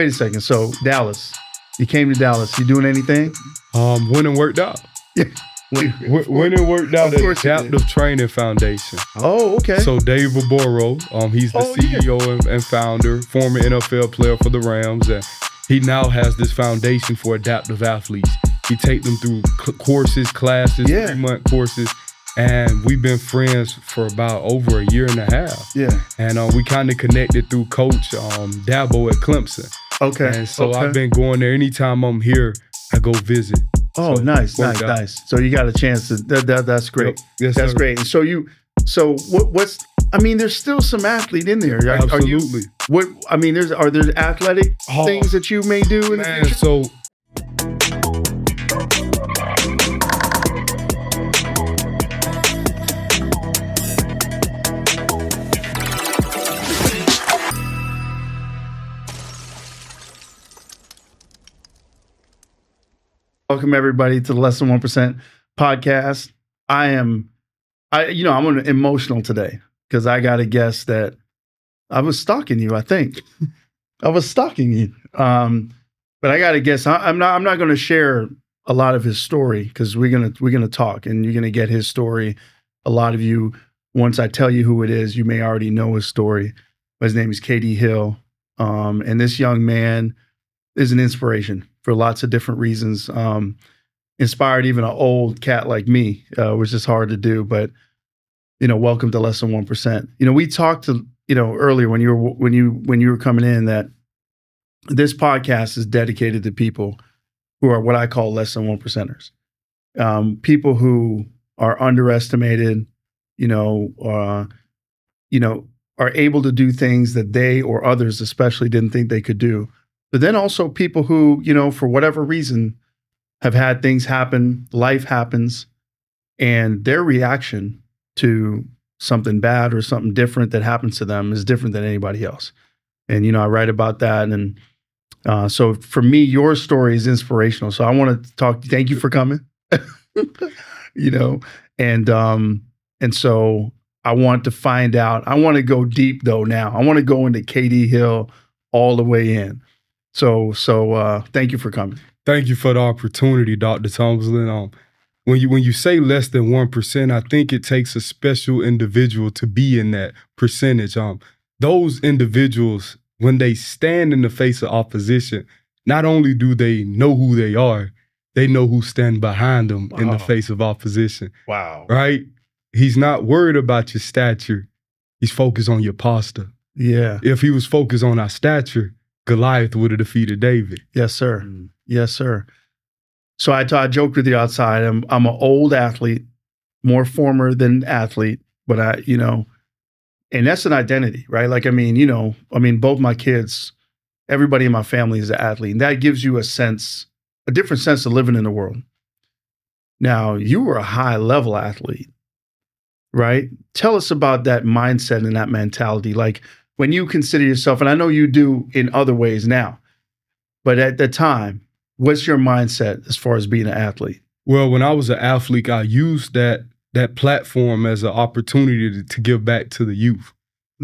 Wait a second. So Dallas, you came to Dallas. You doing anything? Went and worked out. Yeah. Went and worked out at Adaptive Training Foundation. Oh, okay. So Dave Voboro, he's the CEO and founder, former NFL player for the Rams, and he now has this foundation for adaptive athletes. He take them through classes, 3-month courses, and we've been friends for about over a year and a half. Yeah. And we kind of connected through Coach Dabo at Clemson. Okay. And so I've been going there. Anytime I'm here, I go visit. Oh, so nice. So you got a chance to. That's great. Yep. Yes, that's sir. great. And so what's? I mean, there's still some athlete in there. Absolutely. Are there athletic things that you may do in the future? So. Welcome everybody to the Less Than 1% podcast. I'm emotional today because I got a guest that I was stalking you. I think I was stalking you, but I got a guess. I'm not going to share a lot of his story because we're gonna talk and you're gonna get his story. A lot of you, once I tell you who it is, you may already know his story. But his name is KD Hill, and this young man is an inspiration for lots of different reasons. Inspired even an old cat like me, which is hard to do, but welcome to Less Than 1%. We talked to, earlier when you were coming in that this podcast is dedicated to people who are what I call less than 1%ers. People who are underestimated, are able to do things that they or others especially didn't think they could do. But then also people who, for whatever reason, have had things happen, life happens, and their reaction to something bad or something different that happens to them is different than anybody else. And, I write about that. And so for me, your story is inspirational. So I want to talk, thank you for coming, and so I want to find out, I want to go deep though now. I want to go into KD Hill all the way in. So thank you for coming. Thank you for the opportunity, Dr. Tomlinson. When you say less than 1%, I think it takes a special individual to be in that percentage. Those individuals, when they stand in the face of opposition, not only do they know who they are, they know who stand behind them in the face of opposition. Wow. Right? He's not worried about your stature. He's focused on your posture. Yeah. If he was focused on our stature, Goliath would have defeated David. Yes, sir. Yes, sir. So I joked with you outside. I'm an old athlete, more former than athlete, but and that's an identity, right? Like, both my kids, everybody in my family is an athlete, and that gives you a different sense of living in the world. Now, you were a high level athlete, right? Tell us about that mindset and that mentality. Like, when you consider yourself, and I know you do in other ways now, but at the time, what's your mindset as far as being an athlete? Well, when I was an athlete, I used that platform as an opportunity to give back to the youth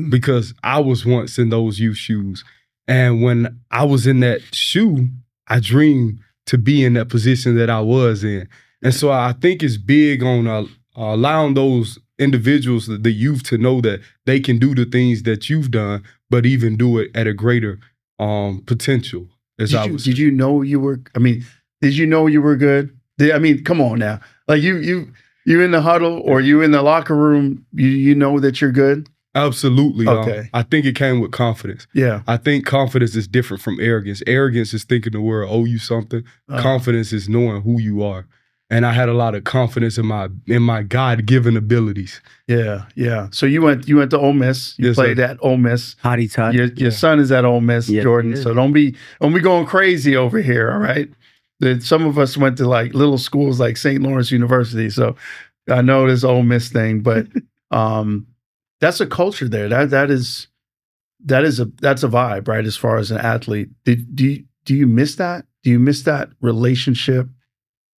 because I was once in those youth shoes. And when I was in that shoe, I dreamed to be in that position that I was in. And so I think it's big on allowing those individuals, the youth, to know that they can do the things that you've done, but even do it at a greater potential. Did you know you were? Did you know you were good? Come on now. Like you in the huddle or you in the locker room, you know that you're good? Absolutely. Okay. I think it came with confidence. Yeah. I think confidence is different from arrogance. Arrogance is thinking the world owe you something. Confidence is knowing who you are. And I had a lot of confidence in my God-given abilities. Yeah, yeah. So you went to Ole Miss. You played at Ole Miss. Hottie tot. Your son is at Ole Miss, Jordan. So don't be going crazy over here, all right? Some of us went to like little schools like St. Lawrence University. So I know this Ole Miss thing, but that's a culture there. That's a vibe, right? As far as an athlete, do you miss that? Do you miss that relationship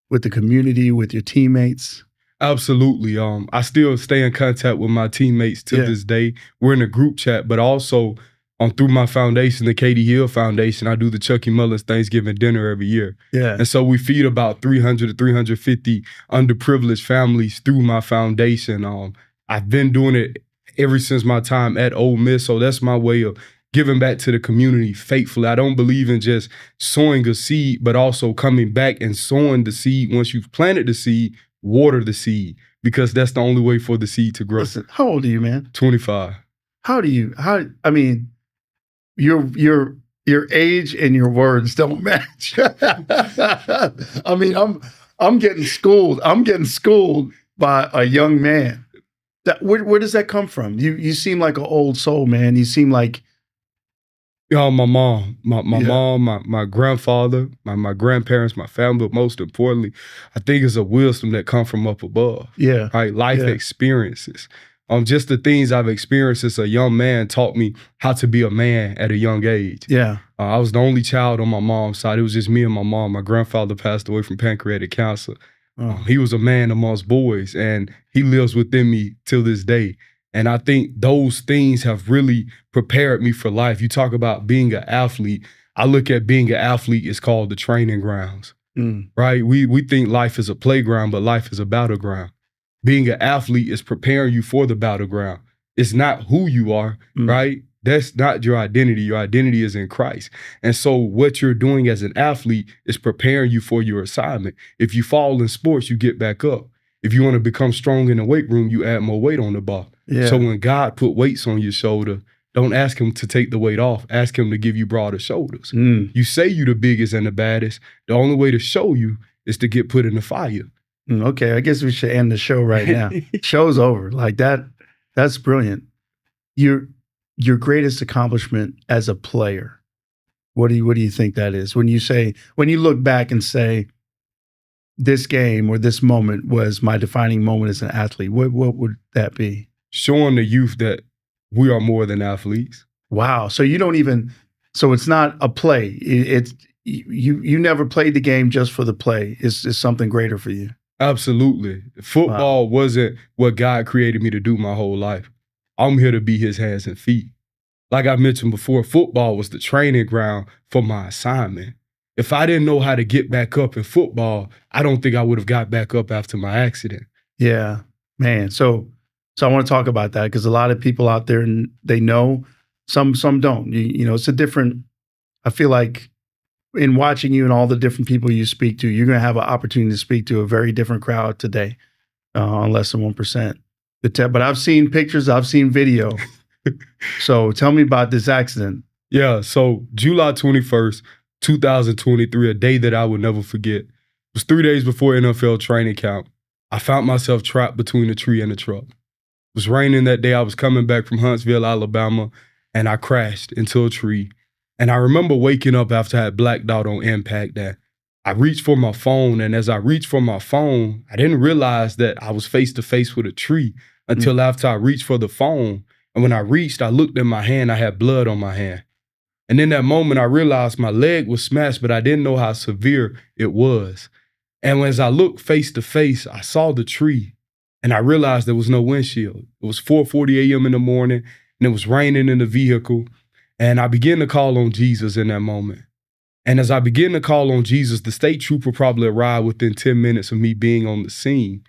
with the community, with your teammates? Absolutely. I still stay in contact with my teammates to this day. We're in a group chat, but also through my foundation, the Katie Hill Foundation, I do the Chucky Mullins Thanksgiving dinner every year. Yeah. And so we feed about 300 to 350 underprivileged families through my foundation. I've been doing it ever since my time at Ole Miss. So that's my way of giving back to the community faithfully. I don't believe in just sowing a seed, but also coming back and sowing the seed. Once you've planted the seed, water the seed, because that's the only way for the seed to grow. Listen, how old are you, man? 25. I mean, your age and your words don't match. I mean, I'm getting schooled. I'm getting schooled by a young man. Where does that come from? You seem like an old soul, man. You seem like my mom, my grandfather, my grandparents, my family, but most importantly, I think it's a wisdom that come from up above. Yeah. Right? Life experiences. Just the things I've experienced as a young man taught me how to be a man at a young age. Yeah. I was the only child on my mom's side. It was just me and my mom. My grandfather passed away from pancreatic cancer. He was a man amongst boys, and he lives within me till this day. And I think those things have really prepared me for life. You talk about being an athlete. I look at being an athlete is called the training grounds, right? We think life is a playground, but life is a battleground. Being an athlete is preparing you for the battleground. It's not who you are, right? That's not your identity. Your identity is in Christ. And so what you're doing as an athlete is preparing you for your assignment. If you fall in sports, you get back up. If you want to become strong in the weight room, you add more weight on the bar. Yeah. So when God put weights on your shoulder, don't ask him to take the weight off. Ask him to give you broader shoulders. You say you the biggest and the baddest. The only way to show you is to get put in the fire. Okay, I guess we should end the show right now. Show's over. Like that. That's brilliant. Your greatest accomplishment as a player, what do you think that is? When you look back and say, this game or this moment was my defining moment as an athlete, what would that be? Showing the youth that we are more than athletes. Wow. So it's not a play. It's you never played the game just for the play. It's something greater for you. Absolutely. Football wasn't what God created me to do my whole life. I'm here to be his hands and feet. Like I mentioned before, football was the training ground for my assignment. If I didn't know how to get back up in football, I don't think I would have got back up after my accident. Yeah, man. So I want to talk about that because a lot of people out there, they know, some don't. You know, it's a different, I feel like in watching you and all the different people you speak to, you're going to have an opportunity to speak to a very different crowd today on Less Than 1%. But I've seen pictures, I've seen video. So tell me about this accident. Yeah, so July 21st, 2023, a day that I would never forget. It was 3 days before NFL training camp. I found myself trapped between a tree and a truck. It was raining that day. I was coming back from Huntsville, Alabama, and I crashed into a tree. And I remember waking up after I had blacked out on impact that I reached for my phone. And as I reached for my phone, I didn't realize that I was face to face with a tree until after I reached for the phone. And when I reached, I looked at my hand, I had blood on my hand. And in that moment, I realized my leg was smashed, but I didn't know how severe it was. And as I looked face to face, I saw the tree and I realized there was no windshield. It was 4:40 a.m. in the morning and it was raining in the vehicle. And I began to call on Jesus in that moment. And as I began to call on Jesus, the state trooper probably arrived within 10 minutes of me being on the scene.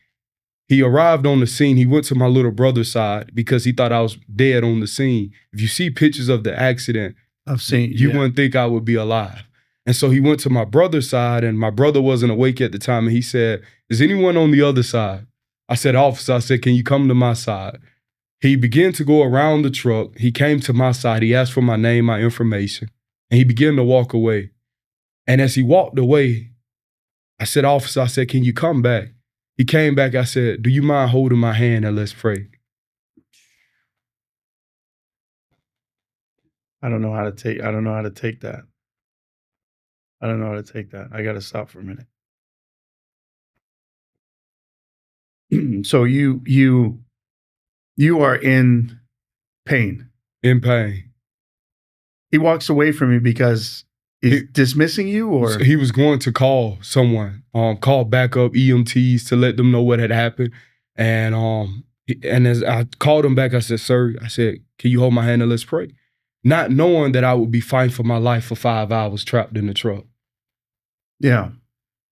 He arrived on the scene. He went to my little brother's side because he thought I was dead on the scene. If you see pictures of the accident, I've seen you wouldn't think I would be alive. And so he went to my brother's side and my brother wasn't awake at the time. And he said, is anyone on the other side? I said, officer, I said, can you come to my side? He began to go around the truck. He came to my side. He asked for my name, my information, and he began to walk away. And as he walked away, I said, officer, I said, can you come back? He came back. I said, do you mind holding my hand and let's pray? I don't know how to take that. I don't know how to take that. I got to stop for a minute. So you are in pain. In pain. He walks away from you because he's dismissing you, or he was going to call someone, call backup EMTs to let them know what had happened. And as I called him back, I said, sir, I said, can you hold my hand and let's pray? not knowing that I would be fighting for my life for 5 hours trapped in the truck. Yeah.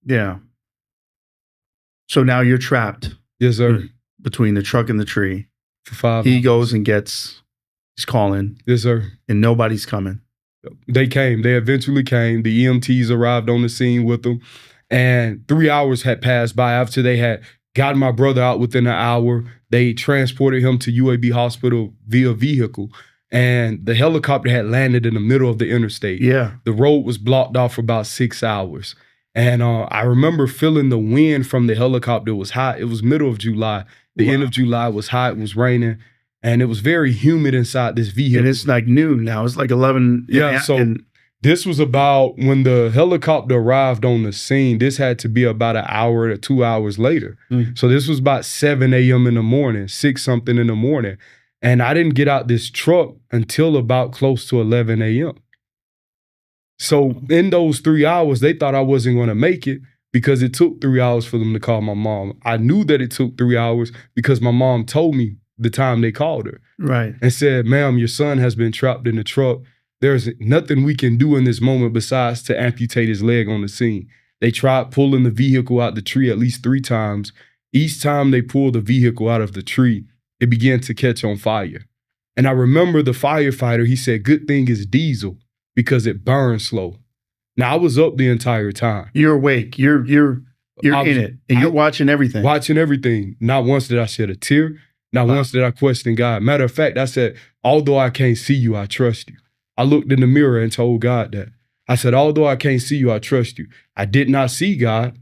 Yeah. So now you're trapped. Yes, sir. Between the truck and the tree. For 5 He hours. goes and he's calling. Yes, sir. And nobody's coming. They came. They eventually came. The EMTs arrived on the scene with them. And 3 hours had passed by after they had gotten my brother out within an hour. They transported him to UAB hospital via vehicle. And the helicopter had landed in the middle of the interstate. Yeah. The road was blocked off for about 6 hours. And I remember feeling the wind from the helicopter. It was hot. It was middle of July. The end of July was hot. It was raining. And it was very humid inside this vehicle. And it's like noon now. It's like 11. Yeah, so this was about when the helicopter arrived on the scene. This had to be about an hour to 2 hours later. So this was about 7 a.m. in the morning, 6 something in the morning. And I didn't get out this truck until about close to 11 a.m. So in those 3 hours, they thought I wasn't going to make it because it took 3 hours for them to call my mom. I knew that it took 3 hours because my mom told me the time they called her. Right. And said, ma'am, your son has been trapped in the truck. There's nothing we can do in this moment besides to amputate his leg on the scene. They tried pulling the vehicle out the tree at least 3 times. Each time they pulled the vehicle out of the tree, it began to catch on fire. And I remember the firefighter, he said, good thing it's diesel because it burns slow. Now, I was up the entire time. You're awake. You're in it. And you're watching everything. Watching everything. Not once did I shed a tear. Not once did I question God. Matter of fact, I said, although I can't see you, I trust you. I looked in the mirror and told God that. I said, although I can't see you, I trust you. I did not see God,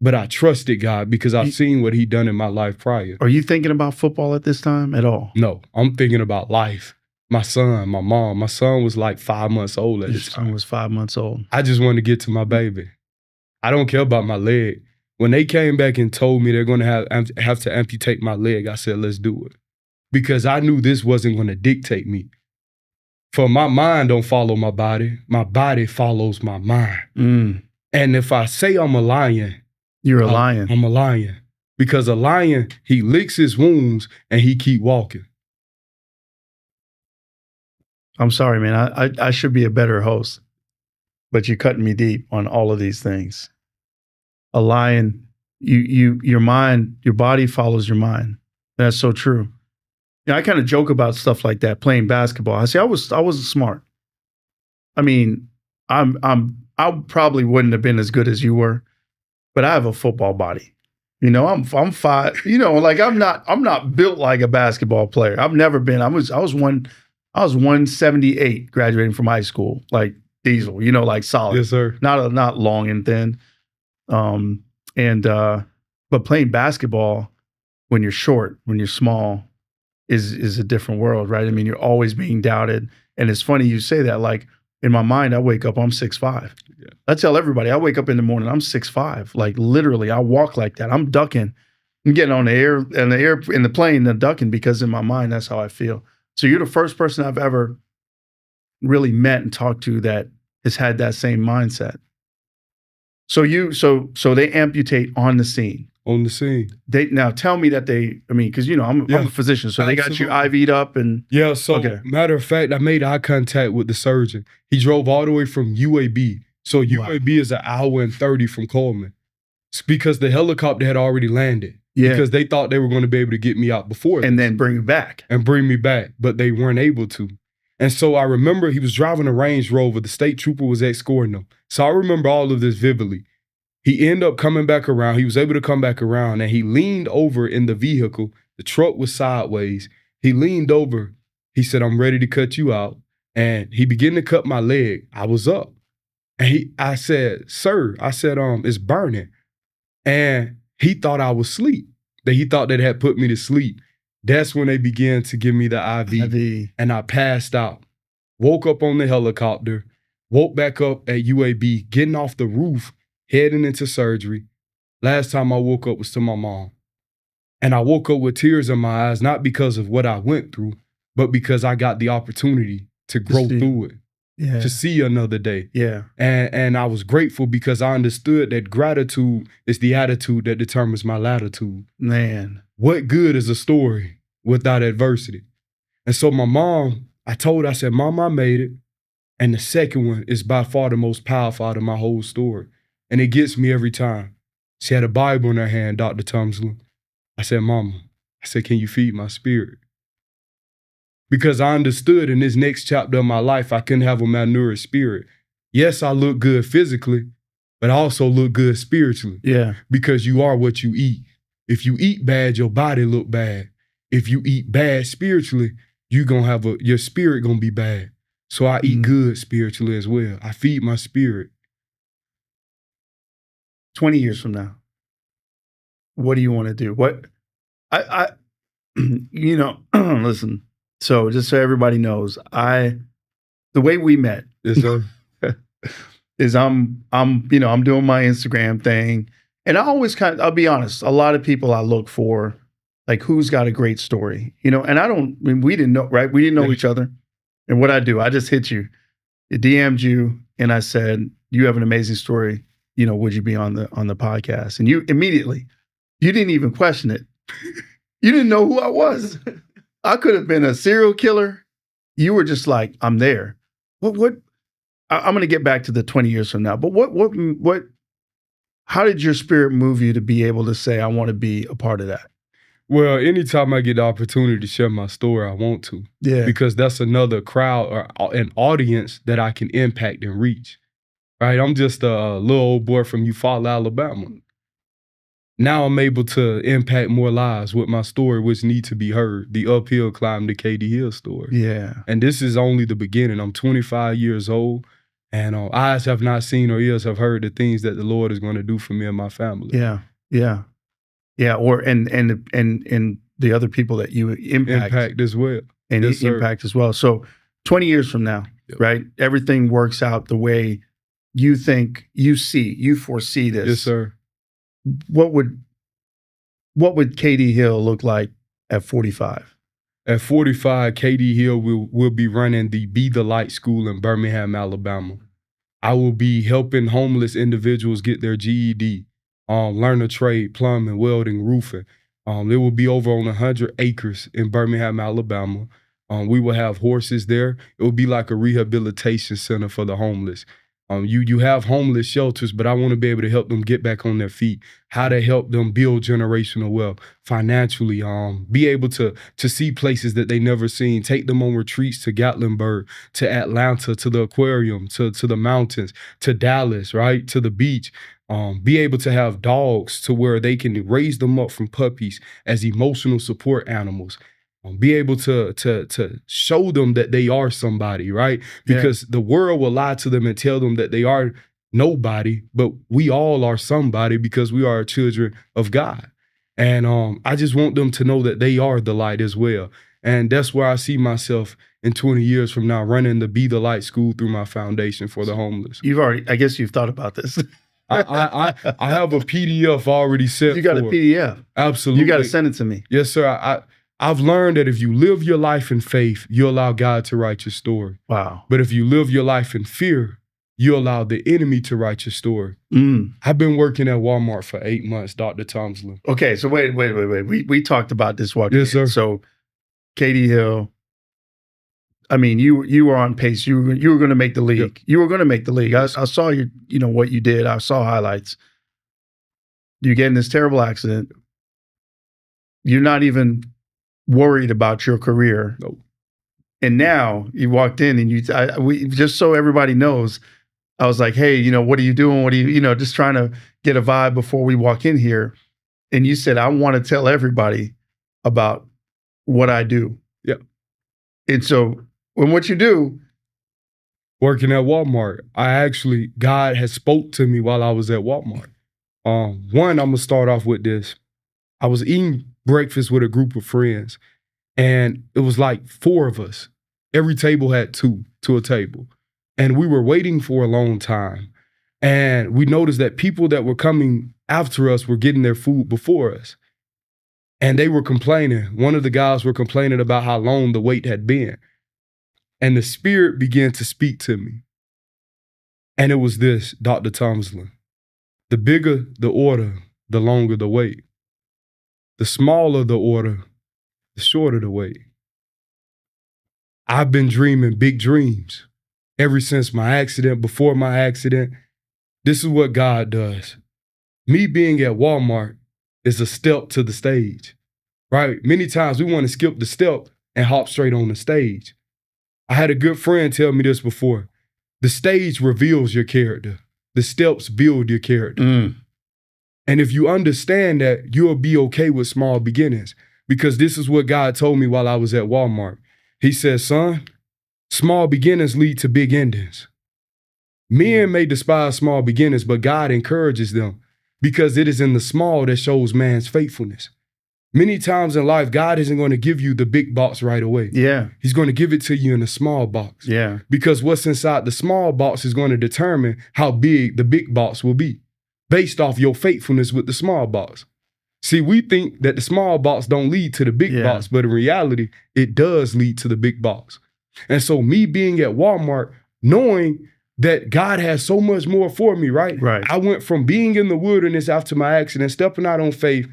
but I trusted God because I've seen what he done in my life prior. Are you thinking about football at this time at all? No, I'm thinking about life. My son, my mom. My son was like 5 months old at this time. Your son was 5 months old. I just wanted to get to my baby. I don't care about my leg. When they came back and told me they're going to have to amputate my leg, I said, let's do it. Because I knew this wasn't going to dictate me. For my mind don't follow my body follows my mind. And if I say I'm a lion, you're a lion. I'm a lion. Because a lion, he licks his wounds and he keep walking. I'm sorry, man. I should be a better host, but you're cutting me deep on all of these things. A lion, your mind, your body follows your mind. That's so true. I kind of joke about stuff like that, playing basketball. I say I wasn't smart. I mean, I probably wouldn't have been as good as you were, but I have a football body. I'm 5. Like I'm not built like a basketball player. I've never been. I was 178 graduating from high school, like diesel. Like solid. Yes, sir. Not long and thin. But playing basketball when you're short, when you're small, is a different world, right? I mean, you're always being doubted. And it's funny you say that. Like in my mind, I wake up, I'm 6'5". Yeah. I tell everybody, I wake up in the morning, I'm 6'5". Like literally, I walk like that. I'm ducking. I'm getting on the air in the plane and ducking because in my mind, that's how I feel. So you're the first person I've ever really met and talked to that has had that same mindset. So they amputate on the scene. On the scene. Now tell me that because I'm a physician, so they got you IV'd up and Matter of fact, I made eye contact with the surgeon. He drove all the way from UAB. So UAB is 1 hour and 30 from Coleman. It's because the helicopter had already landed. Yeah. Because they thought they were going to be able to get me out before. And then bring you back. And bring me back, but they weren't able to. And so I remember he was driving a Range Rover. The state trooper was escorting him. So I remember all of this vividly. He ended up coming back around. He was able to come back around and he leaned over in the vehicle. The truck was sideways. He leaned over. He said, I'm ready to cut you out. And he began to cut my leg. I was up. And I said, sir, it's burning. And he thought I was asleep. That he thought that had put me to sleep. That's when they began to give me the IV. And I passed out. Woke up on the helicopter. Woke back up at UAB, getting off the roof, heading into surgery. Last time I woke up was to my mom. And I woke up with tears in my eyes, not because of what I went through, but because I got the opportunity to grow through it. Yeah. To see another day. Yeah. And I was grateful because I understood that gratitude is the attitude that determines my latitude. Man. What good is a story without adversity? And so my mom I told her, I said, Mom, I made it. And the second one is by far the most powerful out of my whole story. And it gets me every time. She had a Bible in her hand, Dr. Tomlinson. I said, Mama, I said, can you feed my spirit? Because I understood in this next chapter of my life, I couldn't have a malnourished spirit. Yes, I look good physically, but I also look good spiritually. Yeah. Because you are what you eat. If you eat bad, your body look bad. If you eat bad spiritually, your spirit gonna be bad. So I eat good spiritually as well. I feed my spirit. 20 years from now, what do you want to do? Listen, so just so everybody knows, the way we met Yes, sir. is I'm doing my Instagram thing. And I always I'll be honest, a lot of people I look for, like, who's got a great story, and we didn't know, right? We didn't know each other. And what I do, I just hit you, DM'd you, and I said, you have an amazing story. Would you be on the podcast? And you immediately, you didn't even question it. You didn't know who I was. I could have been a serial killer. You were just like, I'm there. I'm going to get back to the 20 years from now. But how did your spirit move you to be able to say, I want to be a part of that? Well, anytime I get the opportunity to share my story, I want to. Yeah. Because that's another crowd or an audience that I can impact and reach. Right? I'm just a little old boy from Eufaula, Alabama. Now I'm able to impact more lives with my story, which need to be heard. The uphill climb to KD Hill story. Yeah. And this is only the beginning. I'm 25 years old, and eyes have not seen or ears have heard the things that the Lord is going to do for me and my family. Yeah. Yeah. Yeah, and the other people that you impact as well, and yes, impact as well. So 20 years from now, right? Everything works out the way you think, you foresee this. Yes, sir. What would KD Hill look like at 45? At 45, KD Hill will be running the Be the Light School in Birmingham, Alabama. I will be helping homeless individuals get their GED. Learn a trade, plumbing, welding, roofing. It will be over on 100 acres in Birmingham, Alabama. We will have horses there. It will be like a rehabilitation center for the homeless. You have homeless shelters, but I want to be able to help them get back on their feet, how to help them build generational wealth financially, be able to see places that they never seen, take them on retreats to Gatlinburg, to Atlanta, to the aquarium, to the mountains, to Dallas, right, to the beach. Be able to have dogs to where they can raise them up from puppies as emotional support animals. Be able to show them that they are somebody, right? Because the world will lie to them and tell them that they are nobody, but we all are somebody because we are children of God. And I just want them to know that they are the light as well. And that's where I see myself in 20 years from now, running the Be the Light School through my foundation for the homeless. I guess you've thought about this. I have a PDF already set. You got a PDF? Absolutely. You got to send it to me. Yes, sir. I've learned that if you live your life in faith, you allow God to write your story. Wow. But if you live your life in fear, you allow the enemy to write your story. I've been working at Walmart for 8 months, Dr. Tomlinson. Okay, so wait. We talked about this walking. Yes, sir. So KD Hill, I mean, you were on pace. You were going to make the league. Yep. You were going to make the league. I saw what you did. I saw highlights. You get in this terrible accident. You're not even worried about your career. Nope. And now you walked in and we just so everybody knows, I was like, hey, what are you doing? What are you, just trying to get a vibe before we walk in here. And you said, I want to tell everybody about what I do. Yeah. And so when what you do. Working at Walmart, God has spoke to me while I was at Walmart. One, I'm going to start off with this. I was eating breakfast with a group of friends, and it was like 4 of us. Every table had 2 to a table. And we were waiting for a long time. And we noticed that people that were coming after us were getting their food before us. And they were complaining. One of the guys were complaining about how long the wait had been. And the Spirit began to speak to me. And it was this, Dr. Tomlinson. The bigger the order, the longer the wait. The smaller the order, the shorter the wait. I've been dreaming big dreams ever since my accident, before my accident. This is what God does. Me being at Walmart is a step to the stage, right? Many times we want to skip the step and hop straight on the stage. I had a good friend tell me this before. The stage reveals your character. The steps build your character. And if you understand that, you'll be okay with small beginnings, because this is what God told me while I was at Walmart. He said, son, small beginnings lead to big endings. Men may despise small beginnings, but God encourages them because it is in the small that shows man's faithfulness. Many times in life, God isn't going to give you the big box right away. Yeah. He's going to give it to you in a small box. Yeah. Because what's inside the small box is going to determine how big the big box will be based off your faithfulness with the small box. See, we think that the small box don't lead to the big box, but in reality, it does lead to the big box. And so me being at Walmart, knowing that God has so much more for me, right? Right. I went from being in the wilderness after my accident, stepping out on faith,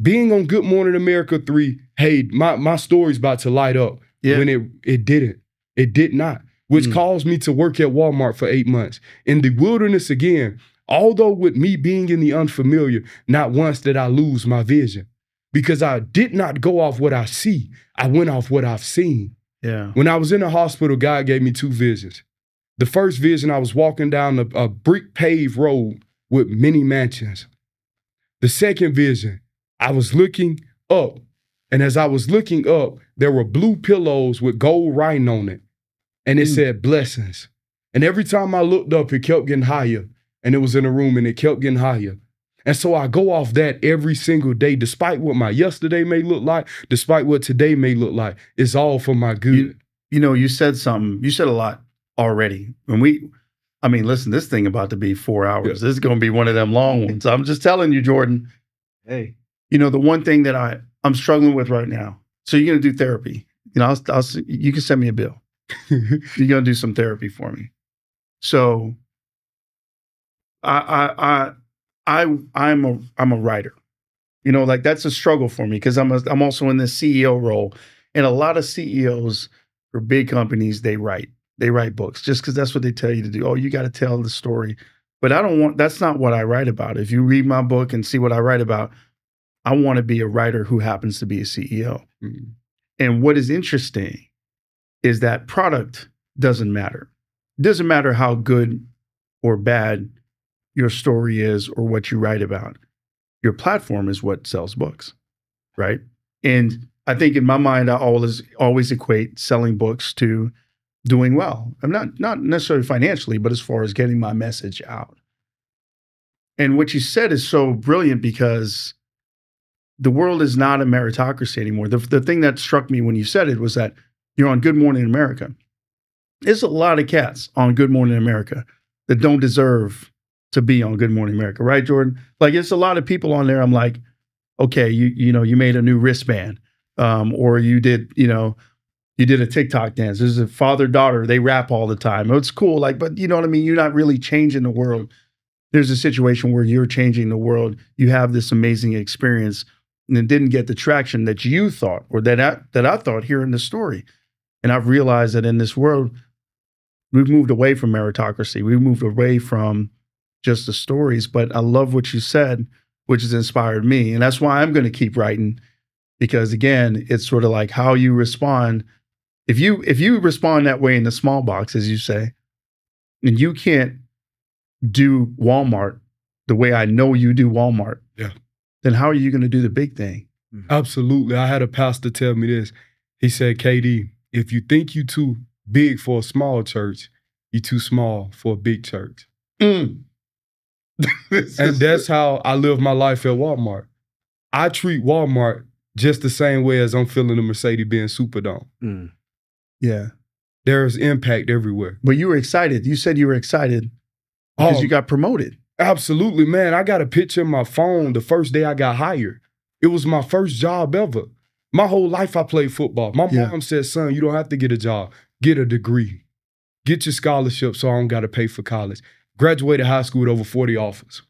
being on Good Morning America 3, hey, my story's about to light up. Yeah. When it didn't. It did not, which caused me to work at Walmart for 8 months. In the wilderness again, although with me being in the unfamiliar, not once did I lose my vision, because I did not go off what I see. I went off what I've seen. Yeah. When I was in the hospital, God gave me 2 visions. The first vision, I was walking down a brick paved road with many mansions. The second vision, I was looking up, and as I was looking up, there were blue pillows with gold writing on it, and it said blessings. And every time I looked up, it kept getting higher, and it was in a room, and it kept getting higher. And so I go off that every single day, despite what my yesterday may look like, despite what today may look like. It's all for my good. You know, you said something. You said a lot already. Listen, this thing about to be 4 hours. Yeah. This is going to be one of them long ones. I'm just telling you, Jordan. Hey, you know, the one thing that I'm struggling with right now. So you're going to do therapy. You know, you can send me a bill. You're going to do some therapy for me. So I'm a writer. You know, like that's a struggle for me because I'm also in this CEO role, and a lot of CEOs for big companies, they write books just because that's what they tell you to do. Oh, you got to tell the story. But that's not what I write about. If you read my book and see what I write about, I want to be a writer who happens to be a CEO. Mm-hmm. And what is interesting is that product doesn't matter. It doesn't matter how good or bad your story is or what you write about. Your platform is what sells books, right? And I think in my mind, I always equate selling books to doing well. I'm not necessarily financially, but as far as getting my message out. And what you said is so brilliant because the world is not a meritocracy anymore. The thing that struck me when you said it was that you're on Good Morning America. There's a lot of cats on Good Morning America that don't deserve to be on Good Morning America, right, Jordan? Like, it's a lot of people on there. I'm like, okay, you made a new wristband, or you did a TikTok dance. There's a father-daughter, they rap all the time. It's cool, but you know what I mean? You're not really changing the world. There's a situation where you're changing the world. You have this amazing experience, and it didn't get the traction that you thought, or that I thought here in the story. And I've realized that in this world, we've moved away from meritocracy. We've moved away from just the stories. But I love what you said, which has inspired me. And that's why I'm going to keep writing, because again, it's sort of like how you respond. If you respond that way in the small box, as you say, and you can't do Walmart the way I know you do Walmart, then how are you going to do the big thing? Absolutely. I had a pastor tell me this. He said, KD, if you think you too big for a small church, you're too small for a big church. And that's how I live my life at Walmart. I treat Walmart just the same way as I'm feeling the Mercedes-Benz Superdome. Yeah. There's impact everywhere. But you were excited. You said you were excited because you got promoted. Absolutely, man. I got a picture in my phone the first day I got hired. It was my first job ever. My whole life I played football. My mom said, son, you don't have to get a job. Get a degree. Get your scholarship so I don't got to pay for college. Graduated high school with over 40 offers.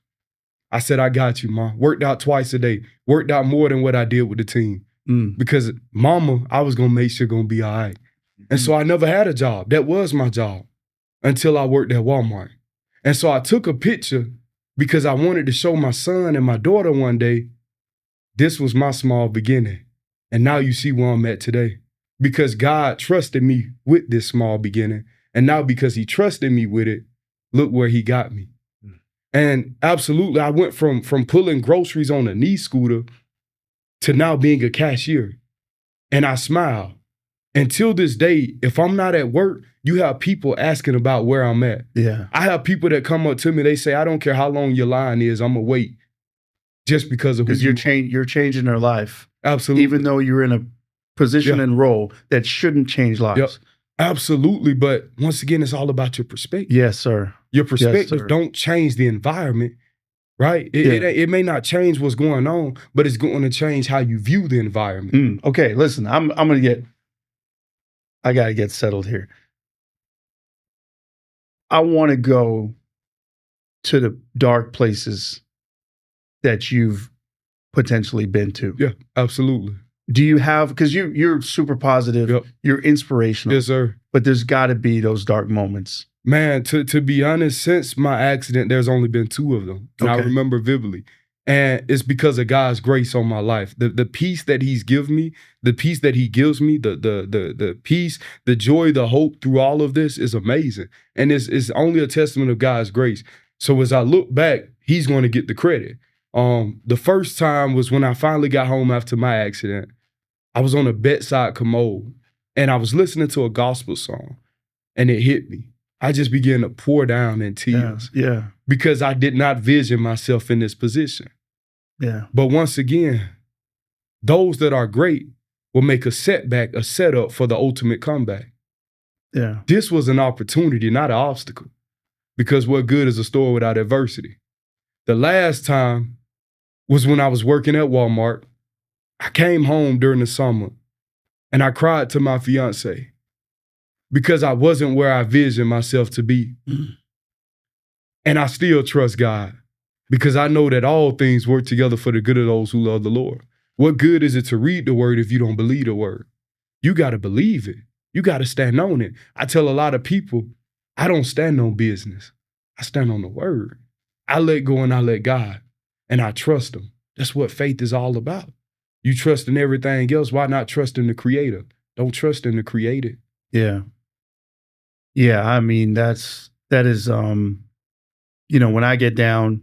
I said, I got you, Mom. Worked out twice a day. Worked out more than what I did with the team. Because mama, I was going to make sure going to be all right. And so I never had a job. That was my job until I worked at Walmart. And so I took a picture because I wanted to show my son and my daughter one day, this was my small beginning. And now you see where I'm at today. Because God trusted me with this small beginning. And now because he trusted me with it, look where he got me. And absolutely, I went from pulling groceries on a knee scooter to now being a cashier. And I smile. Until this day, if I'm not at work, you have people asking about where I'm at. Yeah. I have people that come up to me, they say, I don't care how long your line is, I'm gonna wait. Just because of who you're changing their life. Absolutely. Even though you're in a position and role that shouldn't change lives. Yep. Absolutely. But once again, it's all about your perspective. Yes, sir. Your perspective don't change the environment, right? It may not change what's going on, but it's going to change how you view the environment. Okay, listen, I got to get settled here. I want to go to the dark places that you've potentially been to. Yeah, absolutely. Do you have, because you're super positive, you're inspirational. Yes, sir. But there's got to be those dark moments. Man, to be honest, since my accident, there's only been 2 of them. And I remember vividly. And it's because of God's grace on my life. The peace that he's given me, the peace that he gives me, the peace, the joy, the hope through all of this is amazing. And it's only a testament of God's grace. So as I look back, he's going to get the credit. The first time was when I finally got home after my accident. I was on a bedside commode and I was listening to a gospel song and it hit me. I just began to pour down in tears. Yeah. Because I did not vision myself in this position. Yeah. But once again, those that are great will make a setback a setup for the ultimate comeback. Yeah. This was an opportunity, not an obstacle. Because what good is a store without adversity? The last time was when I was working at Walmart. I came home during the summer and I cried to my fiance because I wasn't where I visioned myself to be. And I still trust God because I know that all things work together for the good of those who love the Lord. What good is it to read the word if you don't believe the word? You got to believe it. You got to stand on it. I tell a lot of people, I don't stand on business. I stand on the word. I let go and I let God, and I trust him. That's what faith is all about. You trust in everything else. Why not trust in the creator? Don't trust in the created. Yeah. Yeah. I mean, that is, you know, when I get down,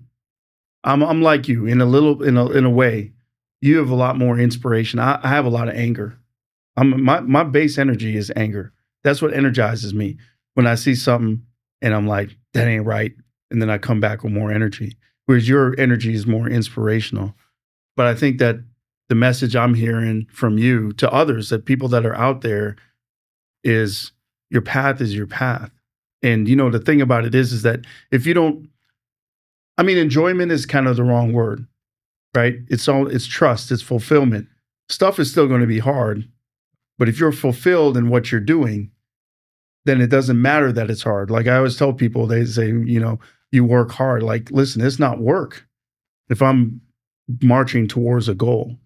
I'm like you in a way. You have a lot more inspiration. I have a lot of anger. My base energy is anger. That's what energizes me. When I see something and I'm like, that ain't right. And then I come back with more energy. Whereas your energy is more inspirational. But I think that the message I'm hearing from you to others, that people that are out there, is your path is your path. And, you know, the thing about it is that if you don't, I mean, enjoyment is kind of the wrong word, right? It's trust, it's fulfillment. Stuff is still going to be hard, but if you're fulfilled in what you're doing, then it doesn't matter that it's hard. Like I always tell people, they say, you know, you work hard. Like, listen, it's not work if I'm marching towards a goal.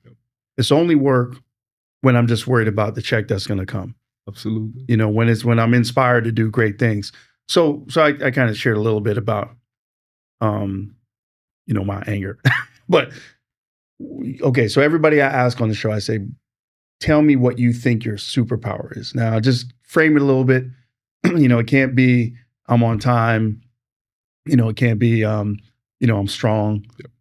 It's only work when I'm just worried about the check that's going to come. Absolutely. You know, when I'm inspired to do great things. So I kind of shared a little bit about, you know, my anger. But, okay, so everybody I ask on the show, I say, tell me what you think your superpower is. Now, just frame it a little bit. You know, it can't be I'm on time. You know, it can't be, you know, I'm strong. Yep.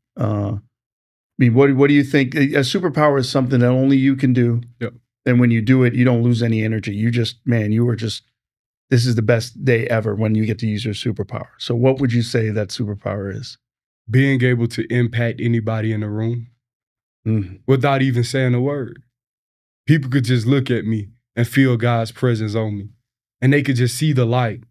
I mean, what do you think? A superpower is something that only you can do. Yep. And when you do it, you don't lose any energy. You just, man, this is the best day ever when you get to use your superpower. So what would you say that superpower is? Being able to impact anybody in the room without even saying a word. People could just look at me and feel God's presence on me. And they could just see the light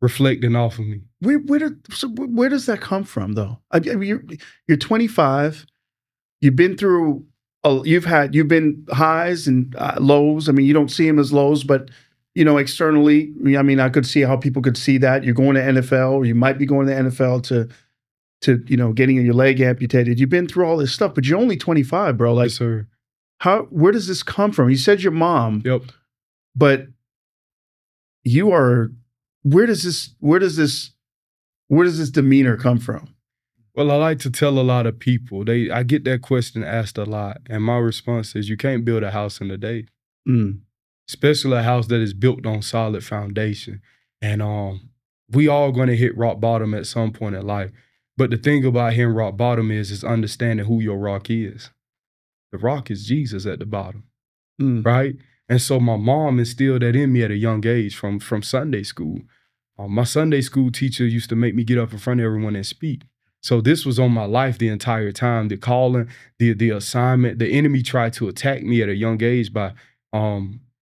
reflecting off of me. Where does that come from, though? I mean, you're 25. You've been through, you've been highs and lows. I mean, you don't see them as lows, but, you know, externally, I mean, I could see how people could see that. You're going to NFL, or you might be going to NFL to you know, getting your leg amputated. You've been through all this stuff, but you're only 25, bro. Like, yes, sir. where does this come from? You said your mom. Yep. But you are, where does this demeanor come from? Well, I like to tell a lot of people, I get that question asked a lot. And my response is, you can't build a house in a day. Mm. Especially a house that is built on solid foundation. And we all going to hit rock bottom at some point in life. But the thing about hitting rock bottom is understanding who your rock is. The rock is Jesus at the bottom, right? And so my mom instilled that in me at a young age from Sunday school. My Sunday school teacher used to make me get up in front of everyone and speak. So this was on my life the entire time. The calling, the assignment, the enemy tried to attack me at a young age by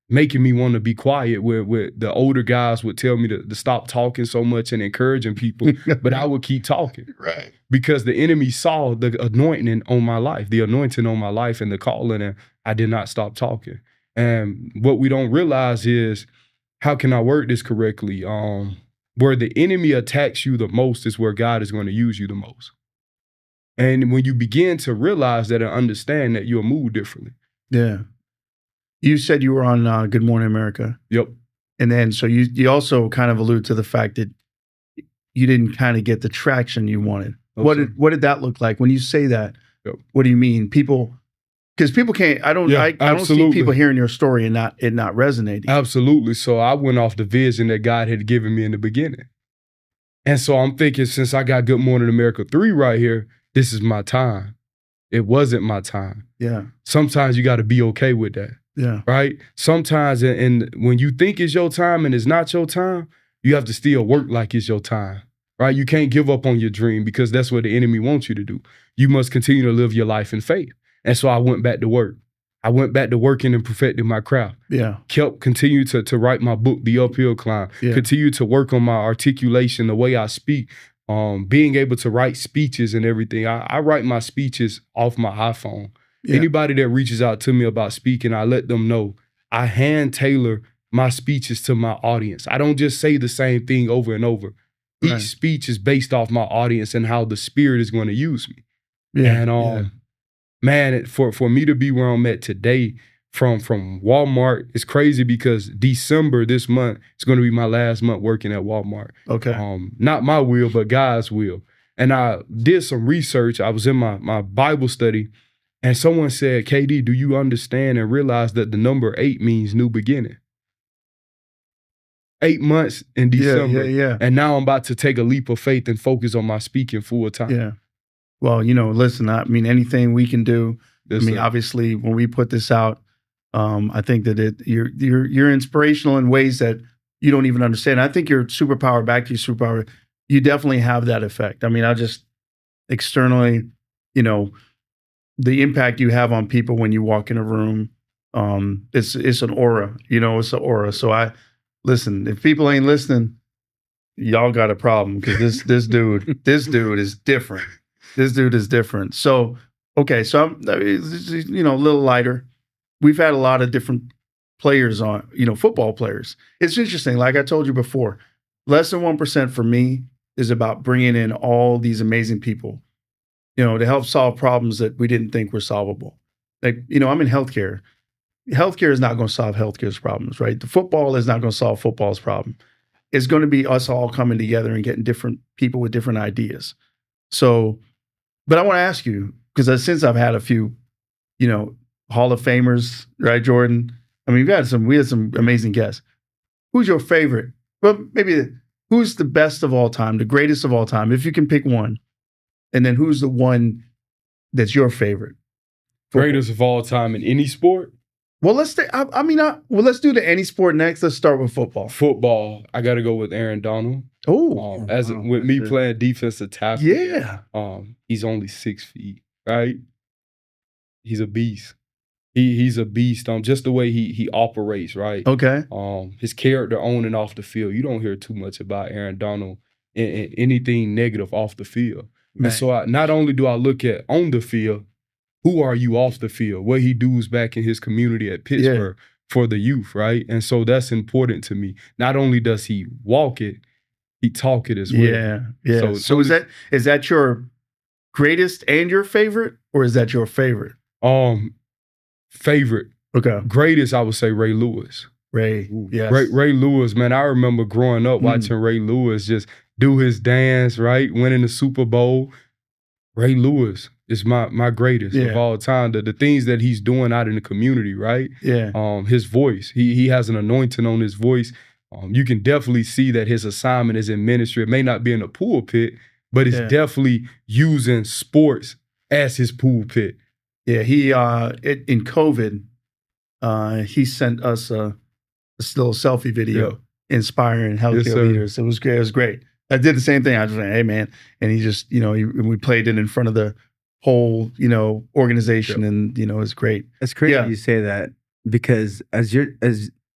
making me want to be quiet, where the older guys would tell me to stop talking so much and encouraging people, but I would keep talking. Right. Because the enemy saw the anointing on my life, and the calling, and I did not stop talking. And what we don't realize is, how can I word this correctly? Where the enemy attacks you the most is where God is going to use you the most. And when you begin to realize that and understand that, you'll move differently. Yeah. You said you were on Good Morning America. Yep. And then, so you also kind of allude to the fact that you didn't kind of get the traction you wanted. Okay. What did that look like? When you say that, yep, what do you mean? Because people can't, I don't see people hearing your story and it not resonating. Absolutely. So I went off the vision that God had given me in the beginning. And so I'm thinking, since I got Good Morning America 3 right here, this is my time. It wasn't my time. Yeah. Sometimes you got to be okay with that. Yeah. Right? Sometimes, and when you think it's your time and it's not your time, you have to still work like it's your time. Right? You can't give up on your dream, because that's what the enemy wants you to do. You must continue to live your life in faith. And so I went back to work. I went back to working and perfecting my craft. Yeah. Continue to write my book, The Uphill Climb. Yeah. Continue to work on my articulation, the way I speak, being able to write speeches and everything. I write my speeches off my iPhone. Yeah. Anybody that reaches out to me about speaking, I let them know I hand tailor my speeches to my audience. I don't just say the same thing over and over. Each speech is based off my audience and how the Spirit is going to use me. Yeah. And man, for me to be where I'm at today, from Walmart, it's crazy, because December this month is going to be my last month working at Walmart. Okay. Not my will, but God's will. And I did some research. I was in my Bible study, and someone said, KD, do you understand and realize that the number 8 means new beginning? 8 months in December. Yeah. And now I'm about to take a leap of faith and focus on my speaking full time. Yeah. Well, listen, I mean, anything we can do. Obviously, when we put this out, I think that you're inspirational in ways that you don't even understand. I think your superpower, back to your superpower, you definitely have that effect. I mean, I just externally, the impact you have on people when you walk in a room, it's an aura, it's an aura. So listen, if people ain't listening, y'all got a problem, because this dude is different. This dude is different. So, okay, so I'm, a little lighter. We've had a lot of different players on, football players. It's interesting. Like I told you before, less than 1% for me is about bringing in all these amazing people, to help solve problems that we didn't think were solvable. Like, I'm in healthcare. Healthcare is not going to solve healthcare's problems, right? The football is not going to solve football's problem. It's going to be us all coming together and getting different people with different ideas. So, but I want to ask you, because since I've had a few, Hall of Famers, right, Jordan? I mean, we had some amazing guests. Who's your favorite? Well, maybe who's the best of all time, the greatest of all time, if you can pick one. And then who's the one that's your favorite? Greatest of all time in any sport? Well, let's do the any sport next. Let's start with football. Football, I got to go with Aaron Donald. With me playing defensive tackle. Yeah. He's only 6 feet, right? He's a beast. He's a beast. Just the way he operates, right? Okay. His character on and off the field. You don't hear too much about Aaron Donald in anything negative off the field. Man. And so not only do I look at on the field, who are you off the field? What he does back in his community at Pittsburgh for the youth, right? And so that's important to me. Not only does he walk it, he talk it as well. Yeah. So is that your greatest and your favorite, or is that your favorite? Favorite. Okay. Greatest, I would say Ray Lewis. Ray, yes. Ray Lewis, man. I remember growing up watching Ray Lewis just do his dance, right? Winning the Super Bowl. Ray Lewis is my greatest of all time. The things that he's doing out in the community, right? Yeah. His voice. He has an anointing on his voice. You can definitely see that his assignment is in ministry. It may not be in the pulpit, but it's definitely using sports as his pulpit. Yeah, he in COVID, he sent us a little selfie video inspiring healthcare leaders. It was great. It was great. I did the same thing. I was like, hey man, and he just, we played it in front of the whole, organization, and it was great. It's crazy you say that, because as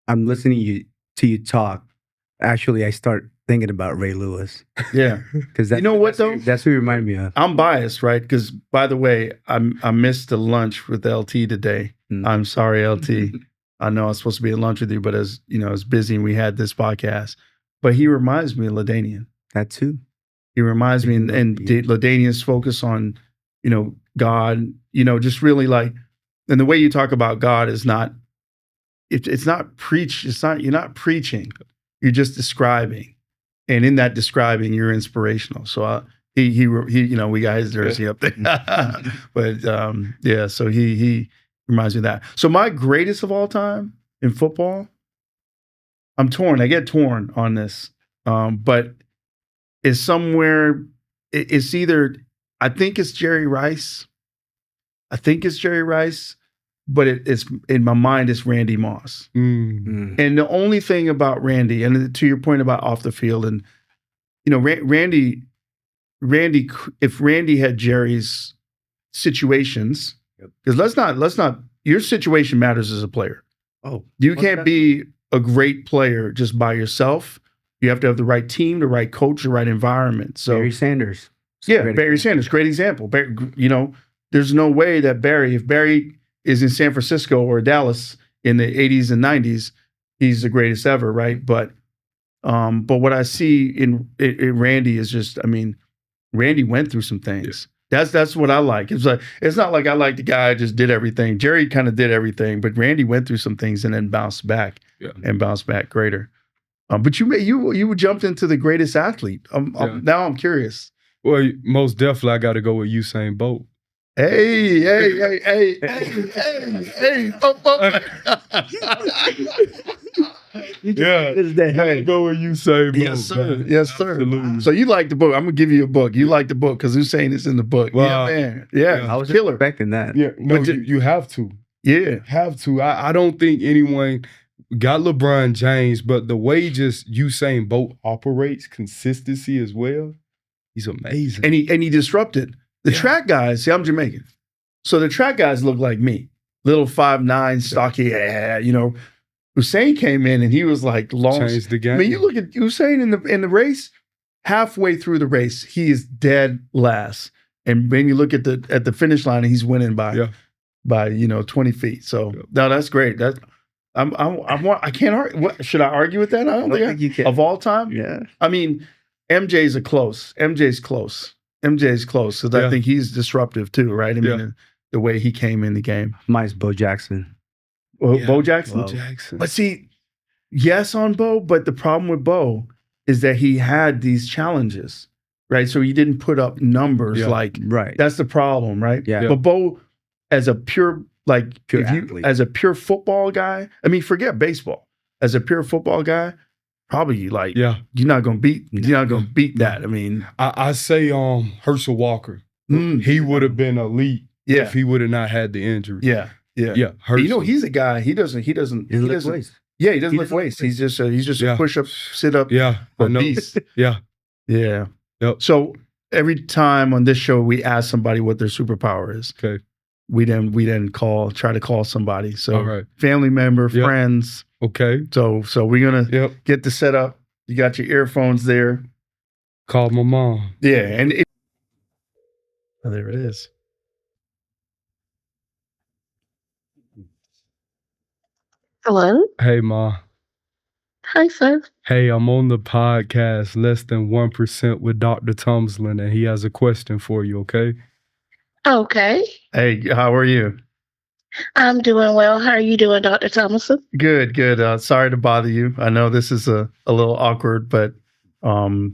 I'm listening to you talk, actually I start thinking about Ray Lewis. Yeah, because that's who you remind me of. I'm biased, right? Because by the way, I missed the lunch with LT today. I'm sorry, LT. I know I was supposed to be at lunch with you, but as I was busy and we had this podcast. But he reminds me of LaDainian. That too. He reminds me, and LaDainian's focus on, God, just really like, and the way you talk about God is not, it's not preach. It's not, you're not preaching. You're just describing. And in that describing, you're inspirational. So he we got his jersey up there. But so he reminds me of that. So my greatest of all time in football, I'm torn. I get torn on this. But it's somewhere, it's either, I think it's Jerry Rice. But it's in my mind, it's Randy Moss. And the only thing about Randy, and to your point about off the field, and Randy, if Randy had Jerry's situations, because let's not, your situation matters as a player. Oh, you can't be a great player just by yourself. You have to have the right team, the right coach, the right environment. So Barry Sanders. Barry Sanders, great example. There's no way that if Barry is in San Francisco or Dallas in the 80s and 90s, he's the greatest ever, right? But what I see in Randy is just, Randy went through some things. That's what I like. It's not like I like the guy who just did everything. Jerry kind of did everything, but Randy went through some things and then bounced back and bounced back greater. But you jumped into the greatest athlete. Now I'm curious. Well, most definitely I got to go with Usain Bolt. Hey. Hey, go where you say, book. Yes, sir. Man. Yes, sir. Absolutely. So you like the book? I'm gonna give you a book. You like the book because Usain is in the book. Wow. Yeah, man. Yeah, I was killer. expecting that. Yeah, no, you have to. Yeah, have to. I don't think anyone got LeBron James, but the way just Usain Bolt operates, consistency as well, he's amazing. And he disrupted the track guys. See, I'm Jamaican, so the track guys look like me, little 5'9", stocky. Usain came in and he was like long. Changed the game. You look at Usain in the race. Halfway through the race, he is dead last, and when you look at the finish line, he's winning by 20 feet. So no, that's great. That I can't argue. What, should I argue with that? I don't think you can. Of all time, MJ's close. MJ's close because I think he's disruptive too, right? I mean, the way he came in the game. Mine's Bo Jackson. Bo Jackson? But see, yes on Bo, but the problem with Bo is that he had these challenges, right? So he didn't put up numbers right. That's the problem, right? Yeah. But Bo, as a pure athlete. As a pure football guy, forget baseball. As a pure football guy, probably you're not gonna beat that. I say Herschel Walker. He would have been elite if he would have not had the injury. Yeah. He's a guy. He doesn't lift weights. Yeah, he doesn't lift weights. He's just a push up, sit up. Yeah, beast. Yeah. Yep. So every time on this show we ask somebody what their superpower is. Okay. We then try to call somebody. So family member, friends. Okay. So we're gonna get the setup. You got your earphones there. Call my mom. Yeah, and there it is. Hello? Hey, Ma. Hi, sir. Hey, I'm on the podcast Less Than 1% with Dr. Tomlinson, and he has a question for you, okay? Okay. Hey, how are you? I'm doing well. How are you doing, Dr. Thomason? Good, good. Sorry to bother you. I know this is a little awkward, but um,